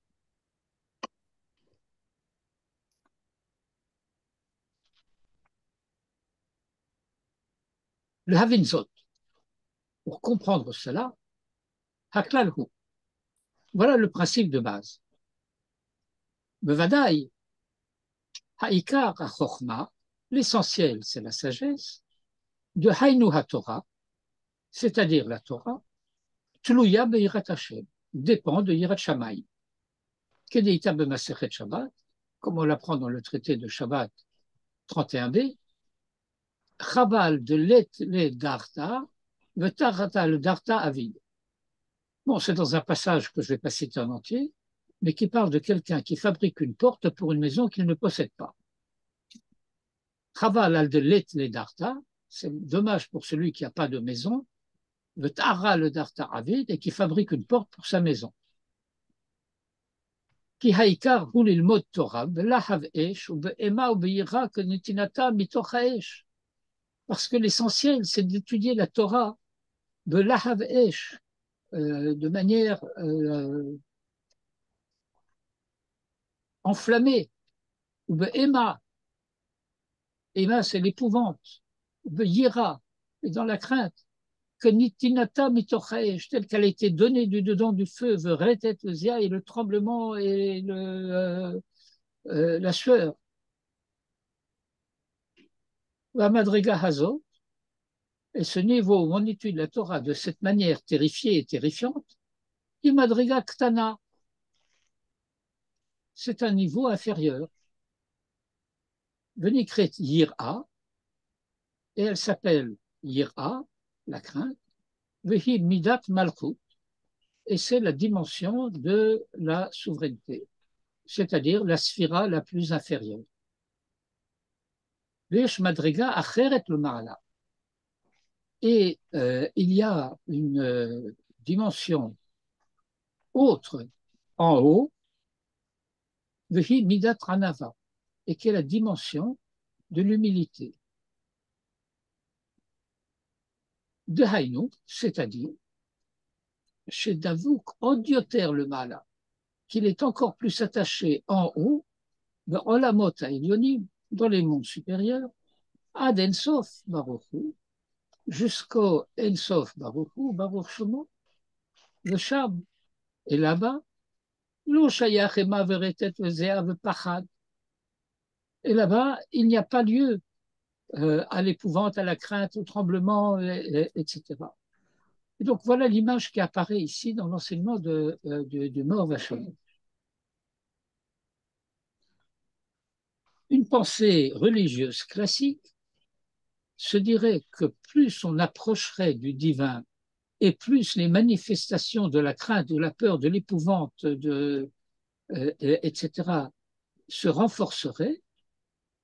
Le Havinzot, pour comprendre cela, Haklalhu. Voilà le principe de base. Bevadaï, Haïkar HaChochma, l'essentiel, c'est la sagesse, de Hainu HaTorah, c'est-à-dire la Torah, Tluya Be'irat Hashem, dépend de Yirat Shammai. Kedeita B'Masechet Shabbat, comme on l'apprend dans le traité de Shabbat 31b, Chabal de Let le Darta, Vetarata le Darta Avid. Bon, c'est dans un passage que je ne vais pas citer en entier, mais qui parle de quelqu'un qui fabrique une porte pour une maison qu'il ne possède pas. Chaval al de let le darta, c'est dommage pour celui qui n'a pas de maison, le tara le darta avid, et qui fabrique une porte pour sa maison. Ki haikar hu lilmod Torah, belahav esh, ou be'ema ou be'ira que nitinata mitoch haesh. Parce que l'essentiel, c'est d'étudier la Torah, belahav esh, de manière enflammée, ou be'ema. Ema, c'est l'épouvante, be'ira, et dans la crainte. Que nitinata mitochaesh, telle qu'elle a été donnée du dedans du feu, veretet zia, et le tremblement et la sueur. La madriga hazo, et ce niveau où on étudie la Torah de cette manière terrifiée et terrifiante, il madriga ktana, c'est un niveau inférieur. Venikret yira, et elle s'appelle yira, la crainte, vehi midat malchut, et c'est la dimension de la souveraineté, c'est-à-dire la sphira la plus inférieure. Vesh madriga acheret le ma'ala. Et il y a une dimension autre en haut, vehi midat ranava, et qui est la dimension de l'humilité. De haïnou, c'est-à-dire chez Davouk, odioter le ma'ala, qu'il est encore plus attaché en haut, dans Olamot ha'ilyonim, dans les mondes supérieurs, ad ensof baruchu, jusqu'au ensof baruchu, baruch shemo, le sham. Et là-bas, lo shayach ema veretet vezea vepachad. Et là-bas, il n'y a pas lieu à l'épouvante, à la crainte, au tremblement, etc. Et donc voilà l'image qui apparaît ici dans l'enseignement de Mor Vachon. Une pensée religieuse classique se dirait que plus on approcherait du divin et plus les manifestations de la crainte, de la peur, de l'épouvante, etc., se renforceraient,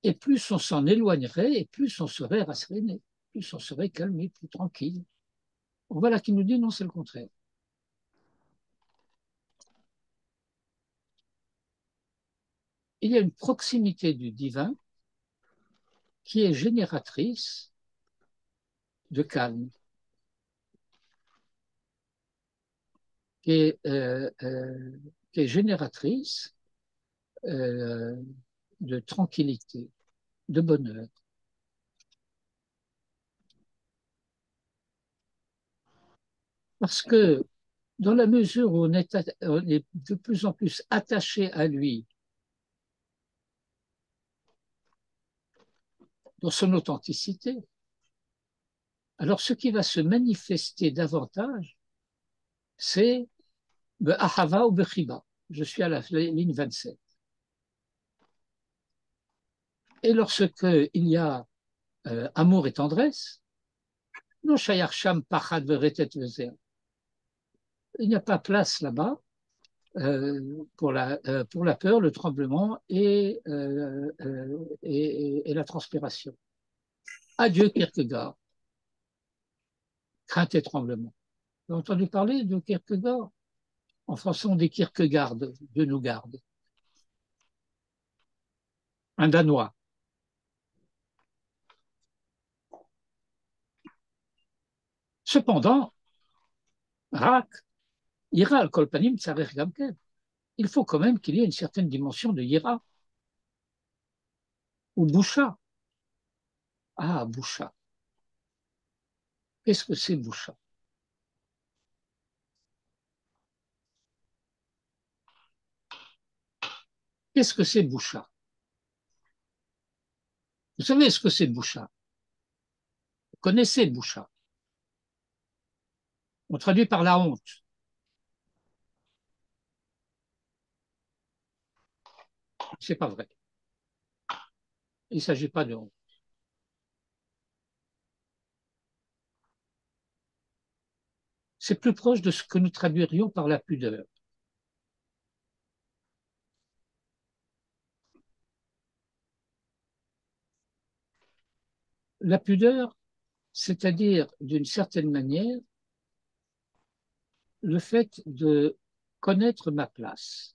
et plus on s'en éloignerait, et plus on serait rasséréné, plus on serait calmé, plus tranquille. Voilà qui nous dit non, c'est le contraire. Il y a une proximité du divin qui est génératrice de calme, qui est génératrice de tranquillité, de bonheur. Parce que dans la mesure où on est de plus en plus attaché à lui, dans son authenticité, alors ce qui va se manifester davantage, c'est Ahava ou Bechiba. Je suis à la ligne 27. Et lorsque il y a amour et tendresse, non shayar sham pachad veretet vezer. Il n'y a pas place là-bas pour la peur, le tremblement et la transpiration. Adieu Kierkegaard, crainte et tremblement. Vous avez entendu parler de Kierkegaard? En français, on dit Kierkegaard, Dieu nous garde. Un Danois. Cependant, Rak, Ira al-Kolpanim Tsarech Gamken, il faut quand même qu'il y ait une certaine dimension de Ira. Ou Boucha. Ah, Boucha. Qu'est-ce que c'est Boucha? Qu'est-ce que c'est Boucha? Vous savez ce que c'est Boucha? Vous connaissez Boucha? On traduit par la honte. C'est pas vrai. Il ne s'agit pas de honte. C'est plus proche de ce que nous traduirions par la pudeur. La pudeur, c'est-à-dire d'une certaine manière, le fait de connaître ma place,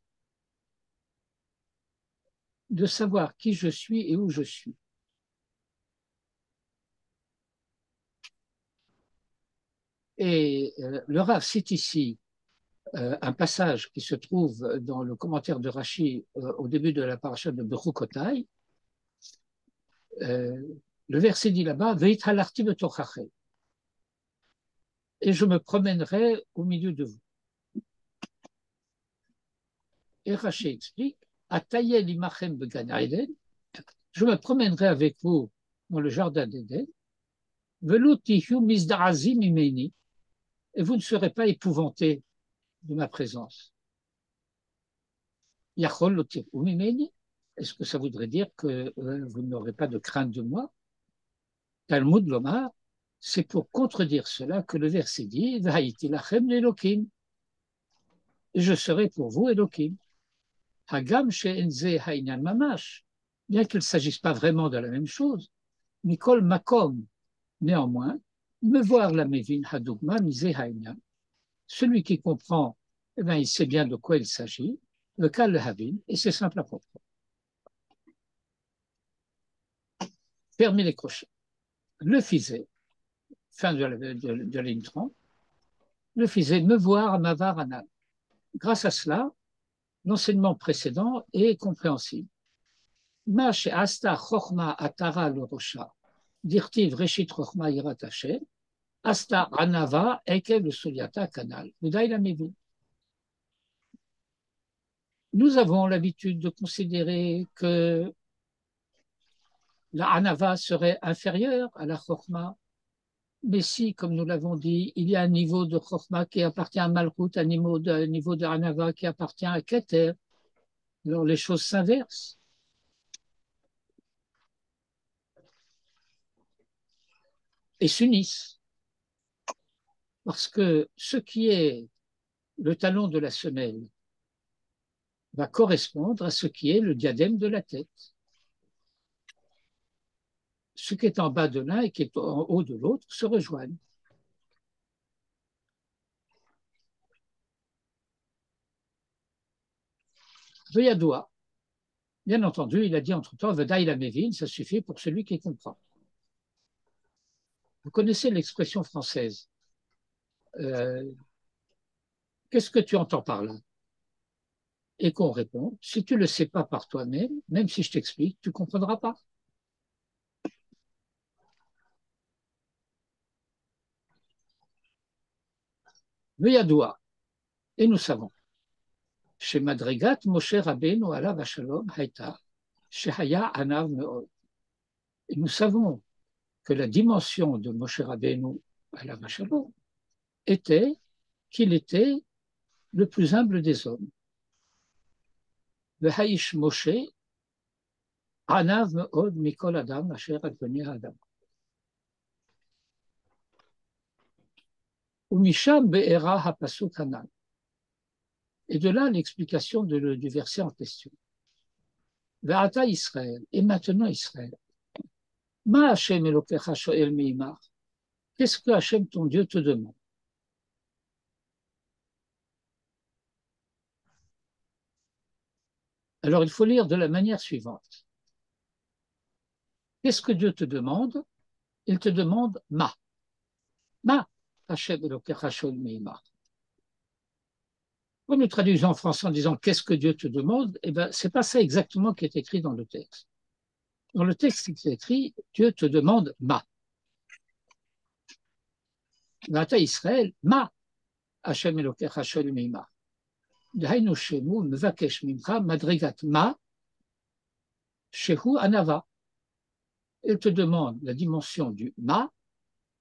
de savoir qui je suis et où je suis. Et le Rav cite ici un passage qui se trouve dans le commentaire de Rashi au début de la paracha de Bechukotai. Le verset dit là-bas, Veit halarti betochachem, et je me promènerai au milieu de vous. Et Rashi explique, Atayel imachem began Eden, je me promènerai avec vous dans le jardin d'Éden, Velo tihu misdarazim imeni, et vous ne serez pas épouvantés de ma présence. Yachol lotir umimeni, est-ce que ça voudrait dire que vous n'aurez pas de crainte de moi? Talmud Lomar, c'est pour contredire cela que le verset dit V'haïti lachem l'Elokim, et je serai pour vous Elokim. Hagam she'enze ha'inyan mamash, bien qu'il ne s'agisse pas vraiment de la même chose, Mikol makom, néanmoins, me voir la mevin hadugma mise ha'inyan. Celui qui comprend, eh bien, il sait bien de quoi il s'agit, le cas le havin, et c'est simple à comprendre. Fermez les crochets. Le fisait, fin de la ligne 30, le fisait me voir à mavar anal. Grâce à cela, l'enseignement précédent est compréhensible. Ma she'asta chochma atara le rosha, dirtiv reshit chochma yirat Hashem, asta anava ekev le sulyata kanal. Nous avons l'habitude de considérer que la anava serait inférieure à la chochma. Mais si, comme nous l'avons dit, il y a un niveau de chochma qui appartient à Malchut, un niveau de anava qui appartient à Keter, alors les choses s'inversent. Et s'unissent. Parce que ce qui est le talon de la semelle va correspondre à ce qui est le diadème de la tête. Ce qui est en bas de l'un et qui est en haut de l'autre se rejoignent. Veyadoua, bien entendu, il a dit entre-temps, Vedaï la mévine, ça suffit pour celui qui comprend. Vous connaissez l'expression française. Qu'est-ce que tu entends par là? Et qu'on répond, si tu ne le sais pas par toi-même, même si je t'explique, tu ne comprendras pas. Veyadoua, et nous savons. Chez Madrigat, Moshe Rabbeinu alav hashalom haïta, shehaya anav meod. Et nous savons que la dimension de Moshe Rabbeinu alav hashalom était qu'il était le plus humble des hommes. Le haïsh Moshe anav meod mikol adam asher adveni adam. Umisham be'era hapasuk hanan. Et de là l'explication du verset en question. Ve'ata Israël, et maintenant Israël. Ma Hashem Elokecha shoel meimar. Qu'est-ce que Hashem, ton Dieu, te demande? Alors il faut lire de la manière suivante. Qu'est-ce que Dieu te demande? Il te demande ma. Ma Hashem Elokecha shoel meimar. Quand nous traduisons en français en disant qu'est-ce que Dieu te demande, eh bien, c'est pas ça exactement qui est écrit dans le texte. Dans le texte, il est écrit Dieu te demande ma. Vata Israël, ma Hashem Elokecha shoel meimar. דהיינו שהוא מבקש ממך מדרגת מה שהוא ענווה. Il te demande la dimension du ma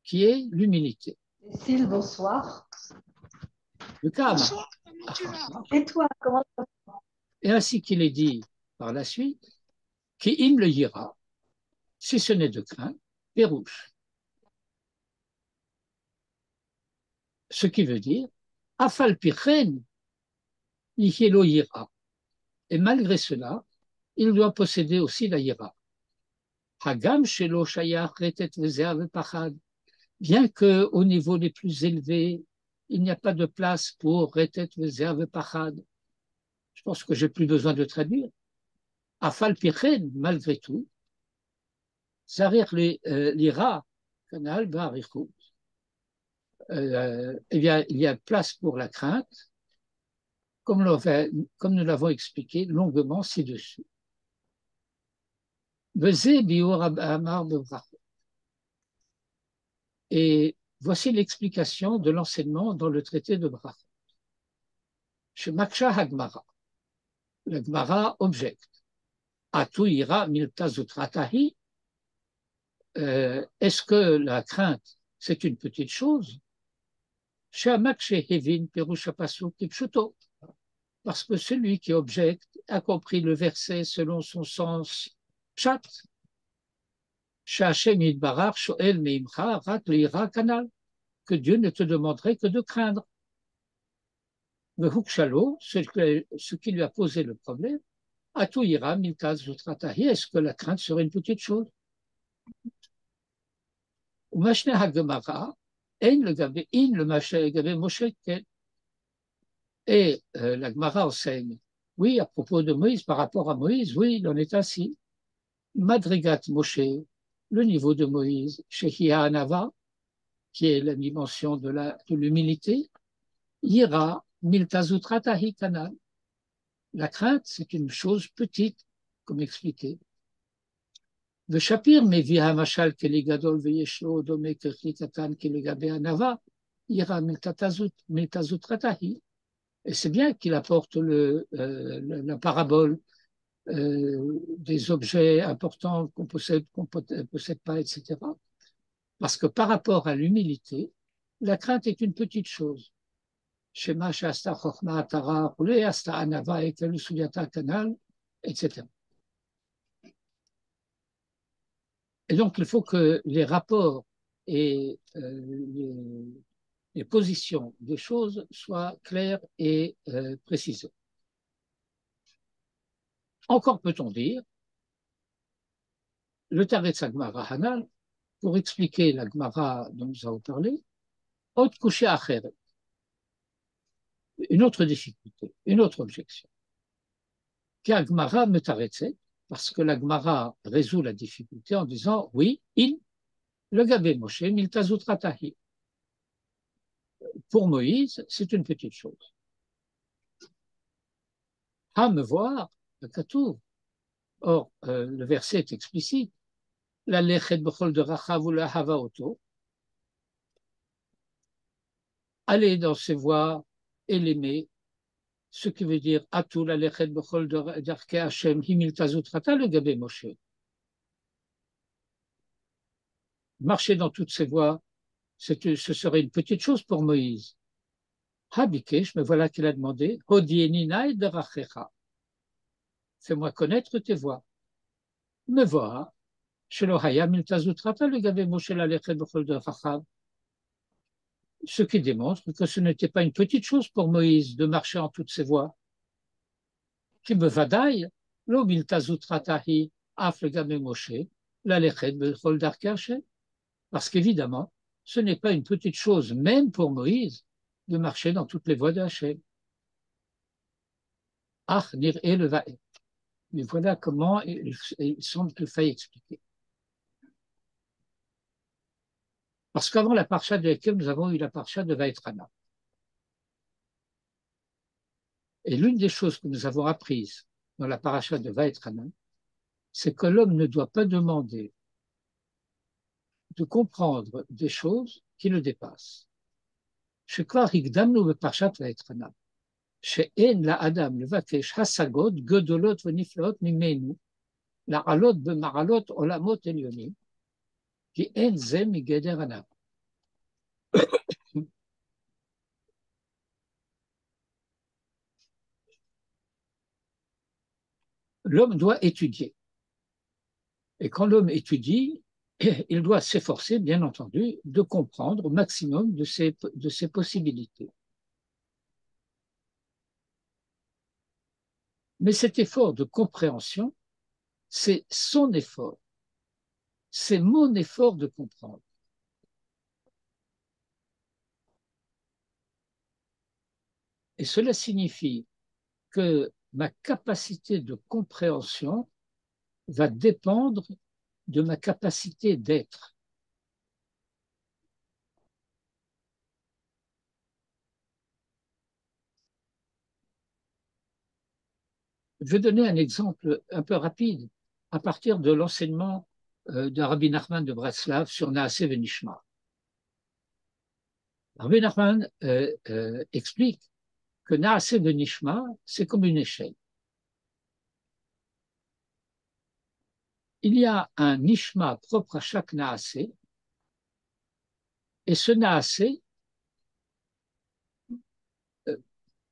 qui est l'humilité. Cécile, bonsoir. Le kama. Bonsoir, comment tu vas? Et toi, comment ça va? Et ainsi qu'il est dit par la suite, qui im le yira, si ce n'est de crainte, pérouche. Ce qui veut dire, afal pichen, yihelo yira. Et malgré cela, il doit posséder aussi la yira. Hagam shelo shayach retet vezea vepachad. Bien qu'au niveau les plus élevés, il n'y a pas de place pour retet vezea vepachad. Je pense que j'ai plus besoin de traduire. Afal pichen, malgré tout, zarir l'ira, canal barichut. Eh bien, il y a place pour la crainte, comme nous l'avons expliqué longuement ci-dessus. Et voici l'explication de l'enseignement dans le traité de Brachot. Chez Maksha Hagmara, la Gemara objecte. Atu ira milta zutratahi. Est-ce que la crainte, c'est une petite chose? Chez Makshe Hevin Perusha Pasuk Kipshuto. Parce que celui qui objecte a compris le verset selon son sens pshat. Que Dieu ne te demanderait que de craindre. Le Hukshalo, ce qui lui a posé le problème, Atuira Milkaz Zutratahi, est-ce que la crainte serait une petite chose? Ou Mashne Hagemara, En le Gabe, In le Mashne Gabe Moshe Ken. Et la Gemara enseigne, oui, à propos de Moïse, par rapport à Moïse, oui, il en est ainsi. Madrigat Moshe, le niveau de Moïse, Shehia Anava, qui est la dimension de l'humilité, Yira Miltazutratahi Kanal. La crainte, c'est une chose petite, comme expliqué. Le Shapir Mevia Mashal Keligadol Veyeshlo Dome Kirikatan Keligabe Anava, Yira Miltazutratahi. Et c'est bien qu'il apporte la parabole des objets importants qu'on possède pas, etc. Parce que par rapport à l'humilité, la crainte est une petite chose. Shema Shasta Chochma Atara Roulé, Asta Anava Ekelu Suyata Kanal, etc. Et donc, il faut que les rapports et les positions des choses soient claires et précisées. Encore peut-on dire, le Taretz Agmara Hanal, pour expliquer la Gemara dont nous avons parlé, Ot Kushe Acheret, une autre difficulté, une autre objection. Qu'Agmara me taretzet, parce que la Gemara résout la difficulté en disant, oui, le Gabé Moshe, Miltazutratahi. Pour Moïse, c'est une petite chose. À me voir, le Katour. Or, le verset est explicite. La lechet bechol de rachav ou la hava auto. Aller dans ses voies et l'aimer, ce qui veut dire atou la lechet bechol d'arke Hashem himil tazutrata le gabé Moshe. Marcher dans toutes ses voies, ce serait une petite chose pour Moïse. Habikesh, me voilà qu'il a demandé, hodienina de rachecha. Fais-moi connaître tes voies. Me voir. Shelo haya miltazutrata le gabé Moshe la lechet bechol de rachav. Ce qui démontre que ce n'était pas une petite chose pour Moïse de marcher en toutes ses voies. Qui me vadaï, lo miltazutratahi, aflegame Moshe, la lechet bechol darkei Hashem. Parce qu'évidemment, ce n'est pas une petite chose, même pour Moïse, de marcher dans toutes les voies de Hachem. Ah, nir'e le va'et. Mais voilà comment il semble qu'il faille expliquer. Parce qu'avant la parcha de laquelle nous avons eu la parcha de Vaetrana. Et l'une des choses que nous avons apprises dans la paracha de Vaetrana, c'est que l'homme ne doit pas demander de comprendre des choses qui le dépassent. שכבר הקדמנו בפרשת ואתחנה, שאין לאדם לבקש השגות גדולות ונפלאות ממנו, לעלות במעלות עולמות עליונים, כי אין זה מגדר ענב. L'homme doit étudier. Et quand l'homme étudie, il doit s'efforcer, bien entendu, de comprendre au maximum de ses possibilités. Mais cet effort de compréhension, c'est son effort. C'est mon effort de comprendre. Et cela signifie que ma capacité de compréhension va dépendre de ma capacité d'être. Je vais donner un exemple un peu rapide à partir de l'enseignement de Rabbi Nachman de Breslav sur Naaseh Venishma. Rabbi Nachman explique que Naaseh Venishma, c'est comme une échelle. Il y a un Nishma propre à chaque Naaseh, et ce Naaseh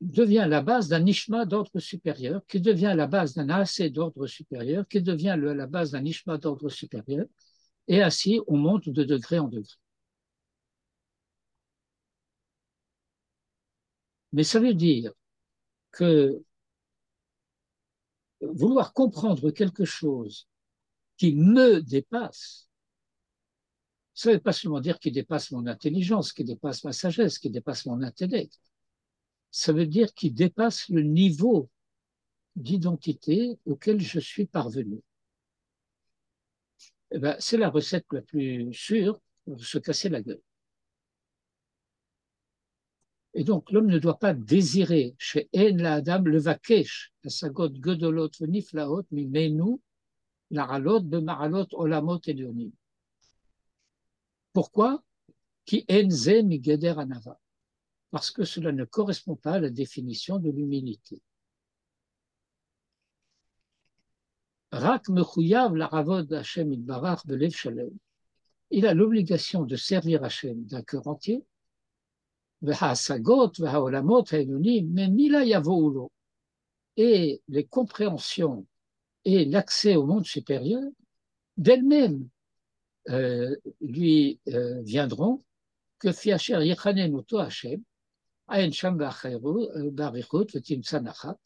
devient la base d'un Nishma d'ordre supérieur, qui devient la base d'un Naaseh d'ordre supérieur, qui devient la base d'un Nishma d'ordre supérieur, et ainsi on monte de degré en degré. Mais ça veut dire que vouloir comprendre quelque chose qui me dépasse, ça ne veut pas seulement dire qu'il dépasse mon intelligence, qu'il dépasse ma sagesse, qu'il dépasse mon intellect. Ça veut dire qu'il dépasse le niveau d'identité auquel je suis parvenu. Eh ben, c'est la recette la plus sûre pour se casser la gueule. Et donc, l'homme ne doit pas désirer chez En la Adam le vakesh, la sagot gedolot veniflaot mimenu, la ralot bemaralot olamot elionim. Pourquoi? Qui enze migeder anava. Parce que cela ne correspond pas à la définition de l'humilité. Rak mechuyav la ravod Hashem itbarach belev shalem. Il a l'obligation de servir Hashem d'un cœur entier. V'ha'asagot v'ha'olamot ha'elonim, mais mila yavo'ulo. Et les compréhensions et l'accès au monde supérieur d'elles-mêmes lui viendront que fiacher yechanen oto Hashem ayen sham barichut v'timtsa nachat.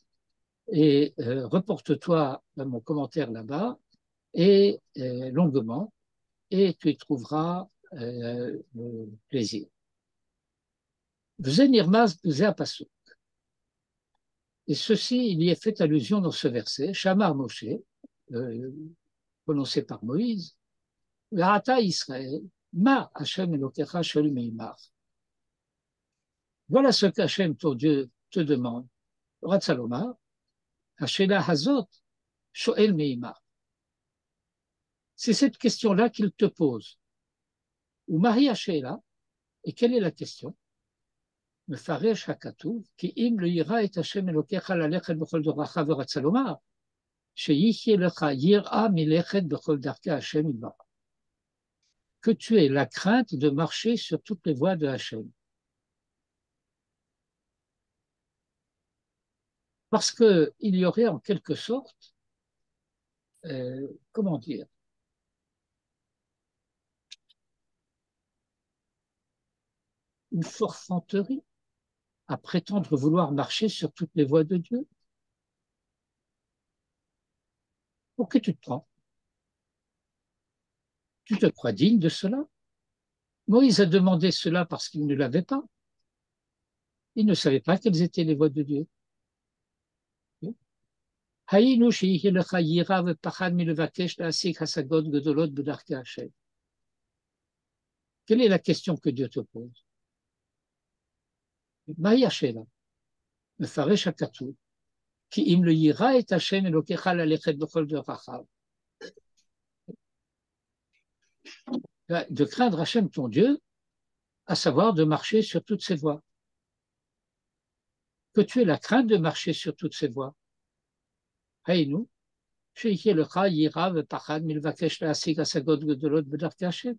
Et reporte-toi dans mon commentaire là-bas et longuement et tu y trouveras le plaisir. V'zenirmaz b'zeh pasuk. Et ceci, il y est fait allusion dans ce verset, Shamar Moshe, prononcé par Moïse, V'ata Israël, ma Hashem Elokecha shel meimar. Voilà ce qu'Hachem, ton Dieu, te demande. Ratzalomar, Hashela Hazot, Shoel meimar. C'est cette question-là qu'il te pose. Ou Marie Hashela, et quelle est la question? מפרש הכתוב, כי אם לא ירא את השם אלוקיך ללכת בכל דרכיו ורצה לומר, שיחיה לך יראה מלכת בכל דרכי השם יתברך. Que tu aies la crainte de marcher sur toutes les voies de Hachem. Parce qu'il y aurait en quelque sorte, comment dire, une forfanterie à prétendre vouloir marcher sur toutes les voies de Dieu? Pour qui tu te prends? Tu te crois digne de cela? Moïse a demandé cela parce qu'il ne l'avait pas. Il ne savait pas quelles étaient les voies de Dieu. Quelle est la question que Dieu te pose? De craindre Hachem ton Dieu, à savoir de marcher sur toutes ses voies. Que tu aies la crainte de marcher sur toutes ces voies. Haynu, שיהיה לך יראה ופחד מלבקש להשיג השגות גדולות בדרכי השם,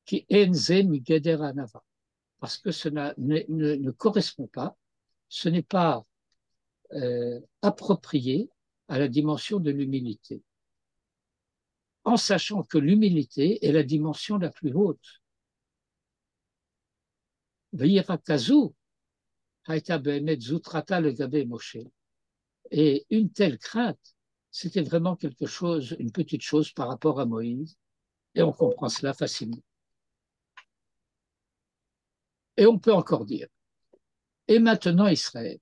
כי אין זה מגדר הענווה. Parce que cela ne correspond pas, ce n'est pas approprié à la dimension de l'humilité. En sachant que l'humilité est la dimension la plus haute. וירא כזו הייתה באמת זוטרתה לגבי משה. Et une telle crainte, c'était vraiment quelque chose, une petite chose par rapport à Moïse, et on comprend cela facilement. Et on peut encore dire, et maintenant Israël,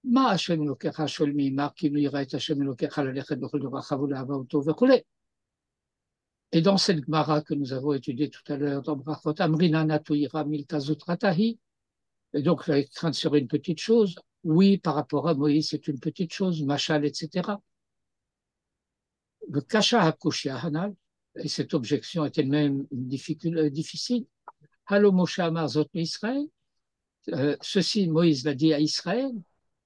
מה השם אלוקיך שואל מעמך כי לא יראה את השם אלוקיך ללכת בכל דרכיו ולאהבתו וכו'. Et dans cette Gemara que nous avons étudiée tout à l'heure dans Brachot, Amrina natu ira milta zutratahi, et donc la crainte serait une petite chose. Oui, par rapport à Moïse, c'est une petite chose, Machal, etc. Le Kasha Hakushia Hanal, et cette objection est elle-même difficile. Halo Moshe Amar Zot Israël, ceci Moïse l'a dit à Israël,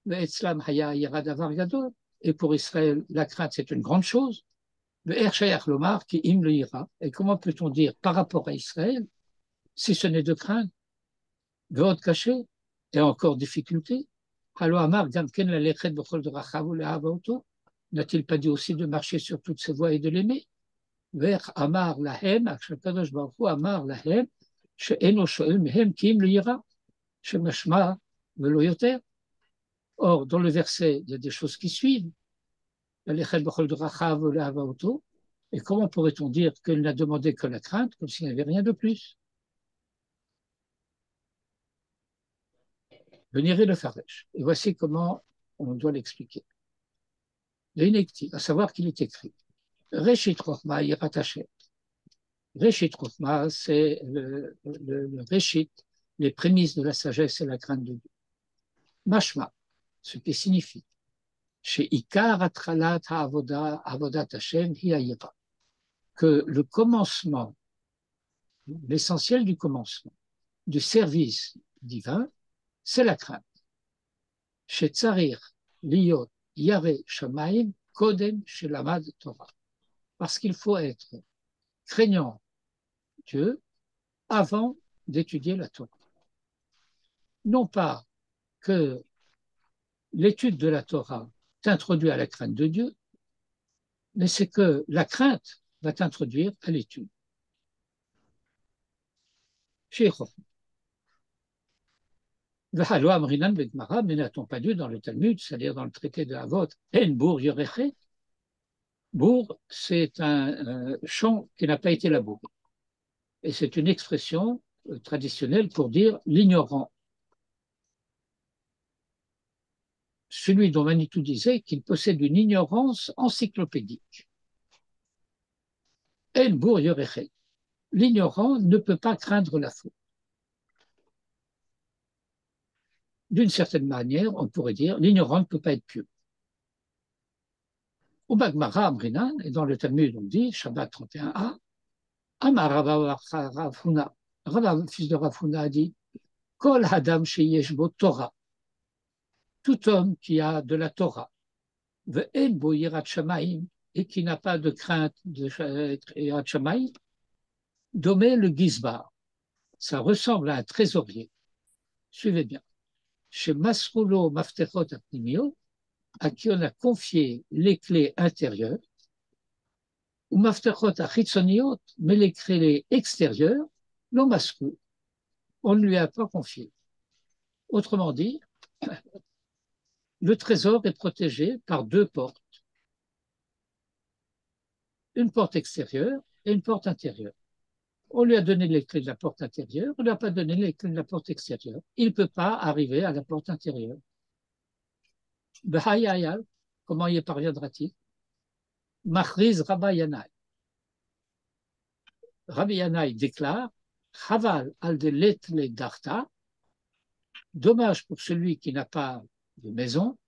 mais Etzlam Haya Yira Davar Gadol, et pour Israël, la crainte c'est une grande chose. Le Ershayach Lomar qui im le ira, et comment peut-on dire par rapport à Israël, si ce n'est de crainte, Veot caché, et encore difficulté. Halo Amar Gam Ken la Lechet Bechol Drachav ou Le'avaoto, n'a-t-il pas dit aussi de marcher sur toutes ses voies et de l'aimer? Vers Amar Lahem, Akshakadosh Baruch Hu Amar Lahem, She'eno Shoel Mehem Ki im le ira, Shemashma Velo Yoter. Or, dans le verset, il y a des choses qui suivent. Et comment pourrait-on dire qu'elle n'a demandé que la crainte, comme s'il n'y avait rien de plus? Venir le Faresh. Et voici comment on doit l'expliquer. À savoir qu'il est écrit. Reshit Chochma Yirat Hashem. Reshit Chochma, c'est le Reshit, les prémices de la sagesse et la crainte de Dieu. Mashma, ce qui signifie chez Ikar Atralat Avodat Hashem Hiayira, que le commencement, l'essentiel du commencement, du service divin, c'est la crainte. Chez Tsarir Liot Yare Shamaim Kodem Shelamad Torah. Parce qu'il faut être craignant Dieu avant d'étudier la Torah. Non pas que l'étude de la Torah t'introduit à la crainte de Dieu, mais c'est que la crainte va t'introduire à l'étude. Mais n'a-t-on pas dit dans le Talmud, c'est-à-dire dans le traité de Havot, En Bour Yoreche? Bour, c'est un champ qui n'a pas été labouré. Et c'est une expression traditionnelle pour dire l'ignorant. Celui dont Manitou disait qu'il possède une ignorance encyclopédique. El Bour Yoreche. L'ignorant ne peut pas craindre la faute. D'une certaine manière, on pourrait dire l'ignorant ne peut pas être pieux. Au Bagmara Amrinan, et dans le Talmud, on dit, Shabbat 31a, Amar Rafuna, Rav, fils de Rafuna, a dit, Kol Hadam Sheyesh Bo Torah, tout homme qui a de la Torah, Ve'en Bo Yirat Shamayim, et qui n'a pas de crainte de Yirat Shamayim, Domé le Gizbar, ça ressemble à un trésorier. Suivez bien. Chez Masroulo Maftechot Apnimio, à qui on a confié les clés intérieures, ou Maftechot Achitsoniot, mais les clés extérieures, l'on masrou. on ne lui a pas confié. Autrement dit, le trésor est protégé par deux portes, une porte extérieure et une porte intérieure. On lui a donné les clés de la porte intérieure, on ne lui a pas donné les clés de la porte extérieure. Il ne peut pas arriver à la porte intérieure. Comment y parviendra-t-il? Machriz Rabbi Yanaï. Rabbi Yanaï déclare Chaval al delet le darta, dommage pour celui qui n'a pas de maison,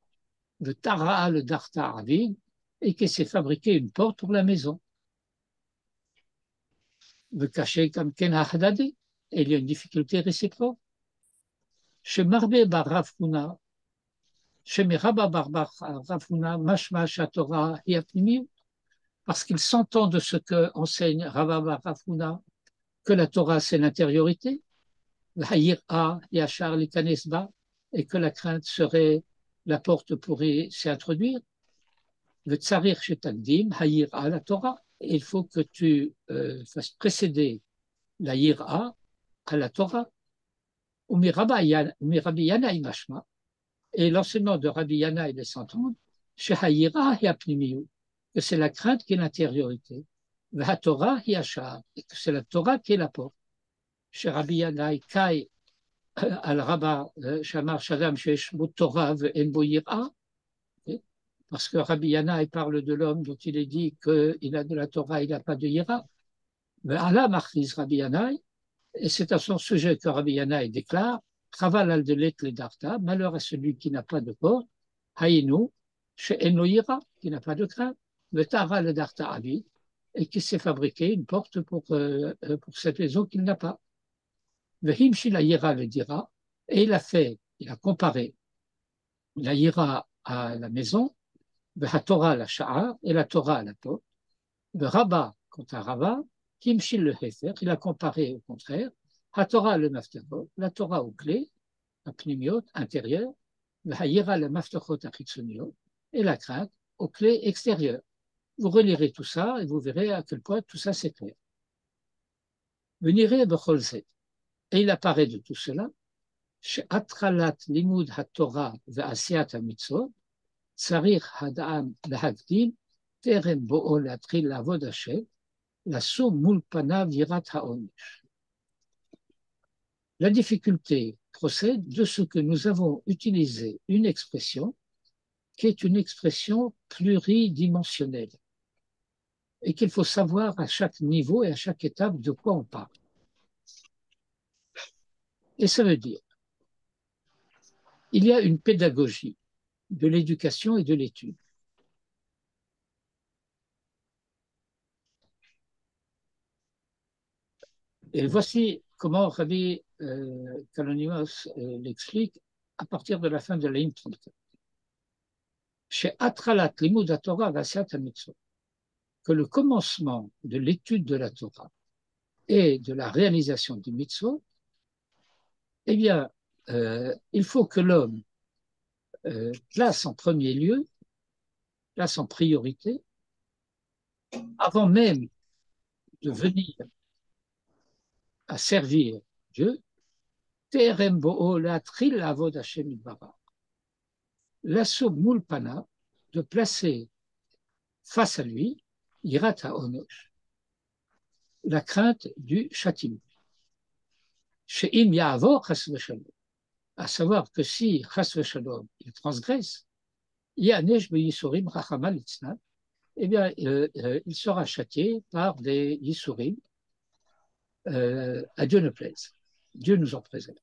le tara le darta avid, et qui s'est fabriqué une porte pour la maison. Le cacher comme Ken Hadadi, et il y a une difficulté réciproque. Chez Marbe bar Rafuna, chez Meraba bar Rafuna, Mashma Shatora Hiapnimi, parce qu'ils s'entendent de ce que enseigne Rabba bar Rafuna, que la Torah c'est l'intériorité, et que la crainte serait la porte pour s'y introduire. Le tsarir shetakdim, hayira, la Torah, il faut que tu fasses précéder la yira à la Torah. Et l'enseignement de Rabbi Yana, il laisse entendre que c'est la crainte qui est l'intériorité. La Torah, et que c'est la Torah qui est la porte. Chez Rabbi Yana, Kai al-Rabba, Shamar Shadam, Shesh Torah, en Boyira, parce que Rabbi Yana, il parle de l'homme dont il est dit qu'il a de la Torah, il n'a pas de Yira. Mais Allah marquise Rabbi Yana, et c'est à son sujet que Rabbi Yana déclare Chaval al delet le darta, malheur à celui qui n'a pas de porte, Haïnou, chez Eno Yira, qui n'a pas de crainte, le Tara le darta Abi, et qui s'est fabriqué une porte pour cette maison qu'il n'a pas. Le Himshi la Yira le dira, et il a comparé la Yira à la maison, le Torah à la Sha'a et la Torah à la porte. Le Rabba, quant à Rabba, Himshi le Hefer, il a comparé au contraire, la Torah le Maftachot, la Torah aux clés, la Pnimiot intérieure, le Hayira le Maftachot Achitsoniot, et la crainte aux clés extérieures. Vous relirez tout ça et vous verrez à quel point tout ça c'est clair. Venirez Becholzet. Et il apparaît de tout cela, chez Atralat Limud HaTorah ve'Asiat HaMitzvot, Tsarich Hadam Lahagdim, Terem Bo'o Latril Lavod Hashem, la Soum Mulpana Virat HaOnish. La difficulté procède de ce que nous avons utilisé une expression qui est une expression pluridimensionnelle et qu'il faut savoir à chaque niveau et à chaque étape de quoi on parle. Et ça veut dire, il y a une pédagogie de l'éducation et de l'étude. Et voici comment Rabbi Kalonimos l'explique à partir de la fin de la ligne 34. Chez Atralat Limud Torah Vasiat HaMitzvot, que le commencement de l'étude de la Torah et de la réalisation du mitzvot, eh bien, il faut que l'homme place en premier lieu, place en priorité, avant même de venir à servir Dieu, Terem Bo'o Latril Avod Hashem Yitbarach. L'assaut Mulpana, de placer face à lui, Yirat HaOnosh, la crainte du châtiment. She'im Ya'avor Chas v'Shalom, à savoir que si Chas v'Shalom il transgresse, Yanesh B'Yisurim Rachama Litznan, eh bien, il sera châtié par des Yisurim, à Dieu ne plaise. Dieu nous en préserve.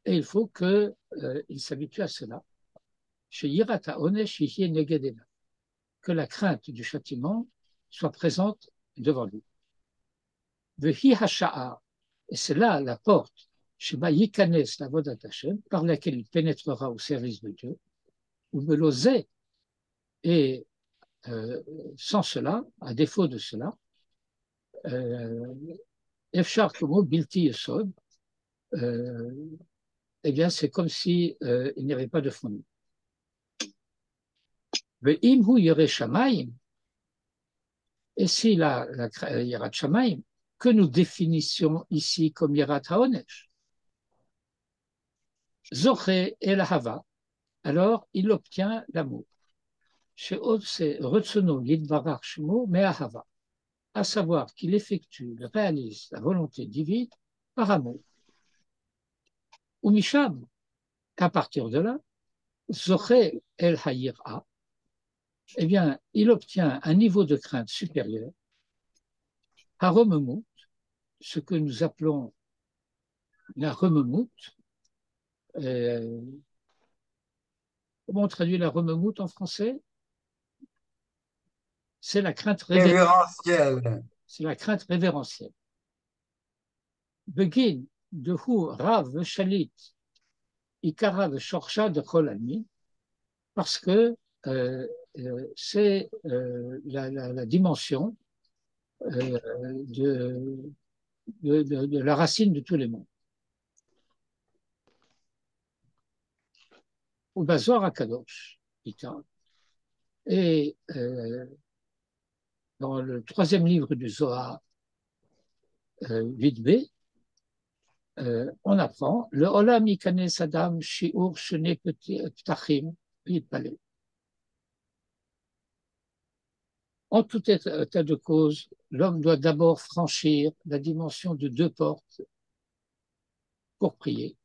Et il faut qu'il s'habitue à cela. Que la crainte du châtiment soit présente devant lui. Et c'est là la porte par laquelle il pénétrera au service de Dieu, et sans cela, à défaut de cela, Efshar Komo Bilti Yesod, eh bien c'est comme si il n'y avait pas de fondement. Et si la Yirat Shamayim, que nous définissions ici comme Yirat HaOnesh, Zoché el Hava, alors il obtient l'amour. Chez Od, c'est Retsono Yidbarach Shmo Me'ahava, à savoir qu'il effectue, réalise la volonté divine par amour. Ou Misham, à partir de là, Zoché el Hayira, eh bien, il obtient un niveau de crainte supérieur, Haromemut, ce que nous appelons la Rememut. Comment on traduit la Rememut en français? C'est la crainte Révérentiel. C'est la crainte révérentielle. Begin de Hu Rav Shalit Ikara Shorsha de Cholami, parce que c'est la dimension de la racine de tous les mondes. Au Bazar Akadosh, et dans le troisième livre du Zohar, 8b, on apprend le Olam Yikanes Adam Shiur Shene Ptachim Yitpalel. En tout état de cause, l'homme doit d'abord franchir la dimension de 2 portes pour prier.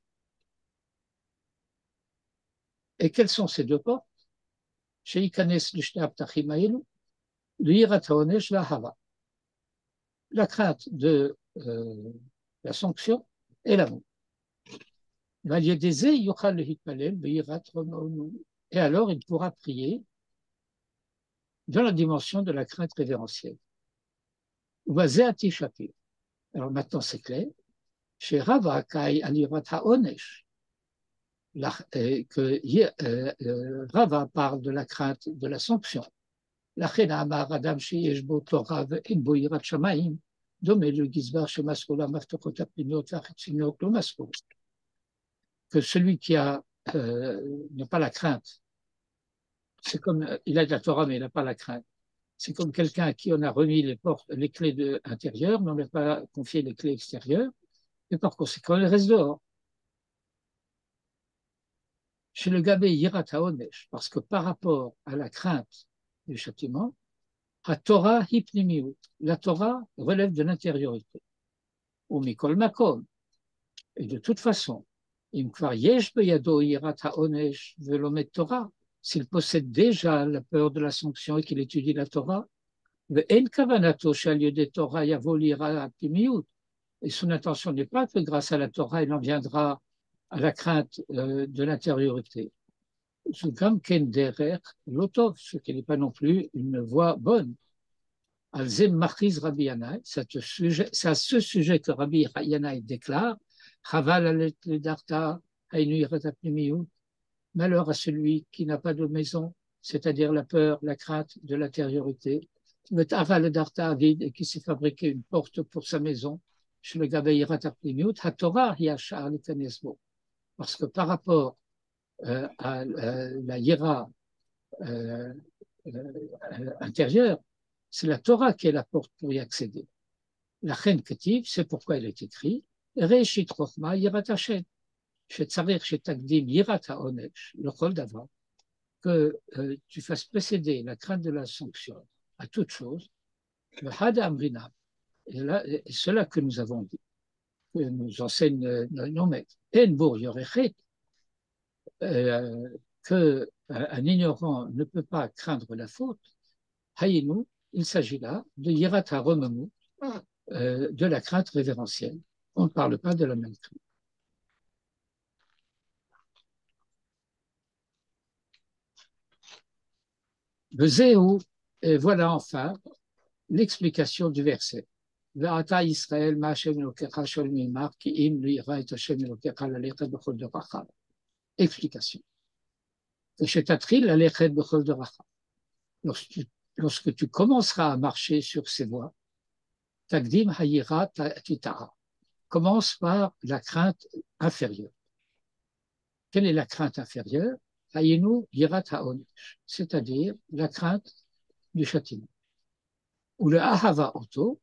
Et quelles sont ces 2 portes? Chez Yikanes Lishne Ptachim Aelu, le Yirat HaOnesh V'Ahava, la crainte de la sanction et l'amour. Et alors il pourra prier dans la dimension de la crainte révérentielle. Alors maintenant c'est clair. Chez Rava Kai Alirat HaOnesh, que Rava parle de la crainte de la sanction. לכן אמר אדם שיש בו תורה ואין בו יראת שמיים, דומה לגזבר שמסרו לו המפתחות הפנימיות והחיצוניות לא מסרו. Que celui qui n'a pas la crainte, c'est comme, il a de la Torah mais il n'a pas la crainte. C'est comme quelqu'un à qui on a remis les clés intérieures, mais on n'a pas confié les clés extérieures, et par conséquent, il reste dehors. Chez le Gabé Yirat HaOnesh, parce que par rapport à la crainte du châtiment, la Torah hipnimiut, la Torah relève de l'intériorité. Ou mikol makom. Et de toute façon, im kvar yesh beyado yirat haonesh velomet Torah, s'il possède déjà la peur de la sanction et qu'il étudie la Torah, ve'en kavanato shal yodé Torah yavo l'yirat hipnimiut. Et son intention n'est pas que grâce à la Torah, il en viendra à la crainte de l'intériorité. Ce qui n'est pas non plus une voie bonne. C'est à ce sujet que Rabbi Yanaï déclare malheur à celui qui n'a pas de maison, c'est-à-dire la peur, la crainte de l'intériorité, et qui s'est fabriqué une porte pour sa maison, parce que par rapport à la hiéra intérieure, c'est la Torah qui est la porte pour y accéder. La Chen Ketiv, c'est pourquoi il est écrit Reishit Chochma Yirat Hashem, Shetzarech Shetagdim Yirat HaOnesh, le Chol Davar, que tu fasses précéder la crainte de la sanction à toute chose, le Hada Amrinam, et c'est là que nous avons dit, que nous enseignent nos maîtres, En Bour Yorechet, qu'un ignorant ne peut pas craindre la faute, Hayinu, il s'agit là de Yirat HaRomemut, de la crainte révérentielle. On ne parle pas de la même crainte. Vezéhu, et voilà enfin l'explication du verset. Ve'ata Yisrael ma Hashem Elokecha shol mimar ki im lira et Hashem Elokecha lalechet b'chol doracha. Explication. Shetatchil lalechet b'chol doracha. Lorsque tu commenceras à marcher sur ces voies, Tagdim Hayira Titara. Commence par la crainte inférieure. Quelle est la crainte inférieure? Hayinu Yirat HaOnesh, c'est-à-dire la crainte du châtiment. ou le ahava auto,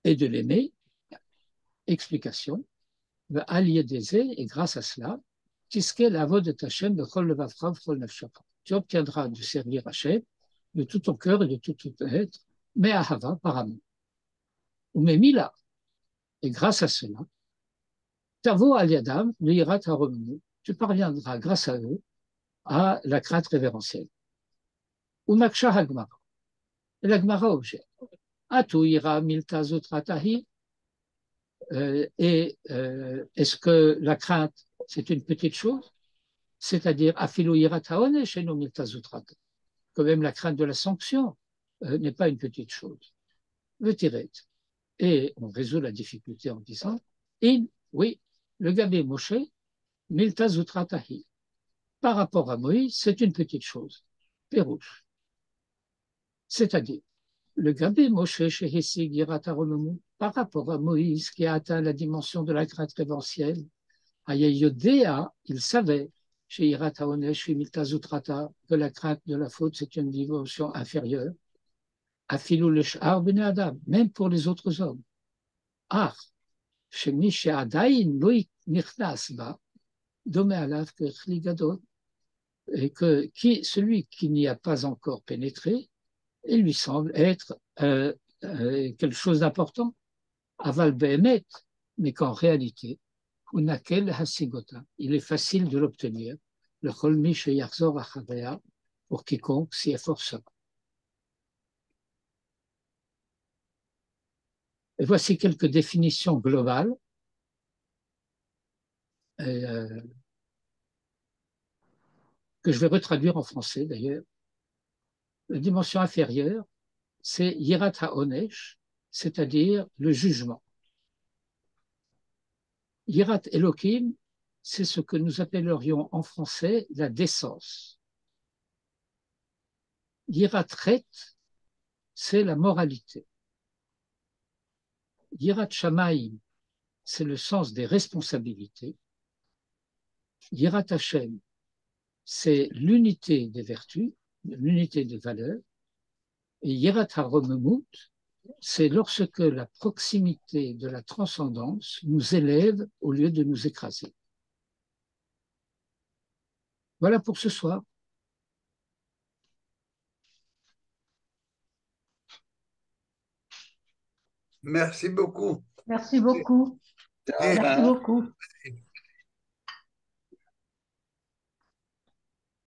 et de l'aimer, explication, le alliédésé, et grâce à cela, tiske l'avod de Hachem de chol levavcha v'chol nefshacha. Tu obtiendras de servir Hachem de tout ton cœur et de tout ton être, mais ahava, par amour. Ou mila, et grâce à cela, tavo al yadam, lirat haromenu, tu parviendras grâce à eux à la crainte révérentielle. Ou maksha hagmara, et la gmara objecte. Atu ira milta zotratahi, est-ce que la crainte, c'est une petite chose? C'est-à-dire, afilu ira taone chez nous milta zotratahi. Quand même, la crainte de la sanction n'est pas une petite chose. Le tiret. Et on résout la difficulté en disant, oui, le gabé Moshe, milta zotratahi. Par rapport à Moïse, c'est une petite chose. Pérouche. C'est-à-dire, le Gabé Moshe Shehesig Yirat Haromemu, par rapport à Moïse qui a atteint la dimension de la crainte révérentielle, Ayayodea, il savait, chez Yirat Haonesh, Milta Zutrata, que la crainte de la faute, c'est une dimension inférieure. Afilou le Sh'ar Bene Adam, même pour les autres hommes. Ah, Shemi She'adain Loïk Nichnas Ba, Dome Alav Kechli Gadol, et que celui qui n'y a pas encore pénétré, il lui semble être quelque chose d'important, aval behemet, mais qu'en réalité, unakel hasigota, il est facile de l'obtenir, le cholmi sheyarzor achavea, pour quiconque s'y efforcera. Et voici quelques définitions globales que je vais retraduire en français d'ailleurs. La dimension inférieure, c'est yirat haonesh, c'est-à-dire le jugement. Yirat Elohim, c'est ce que nous appellerions en français la décence. Yirat Chet, c'est la moralité. Yirat Shamayim, c'est le sens des responsabilités. Yirat Hashem, c'est l'unité des vertus, l'unité des valeurs. Et Yirat HaRomemut, c'est lorsque la proximité de la transcendance nous élève au lieu de nous écraser. Voilà pour ce soir. Merci beaucoup. Merci beaucoup. Et Merci beaucoup.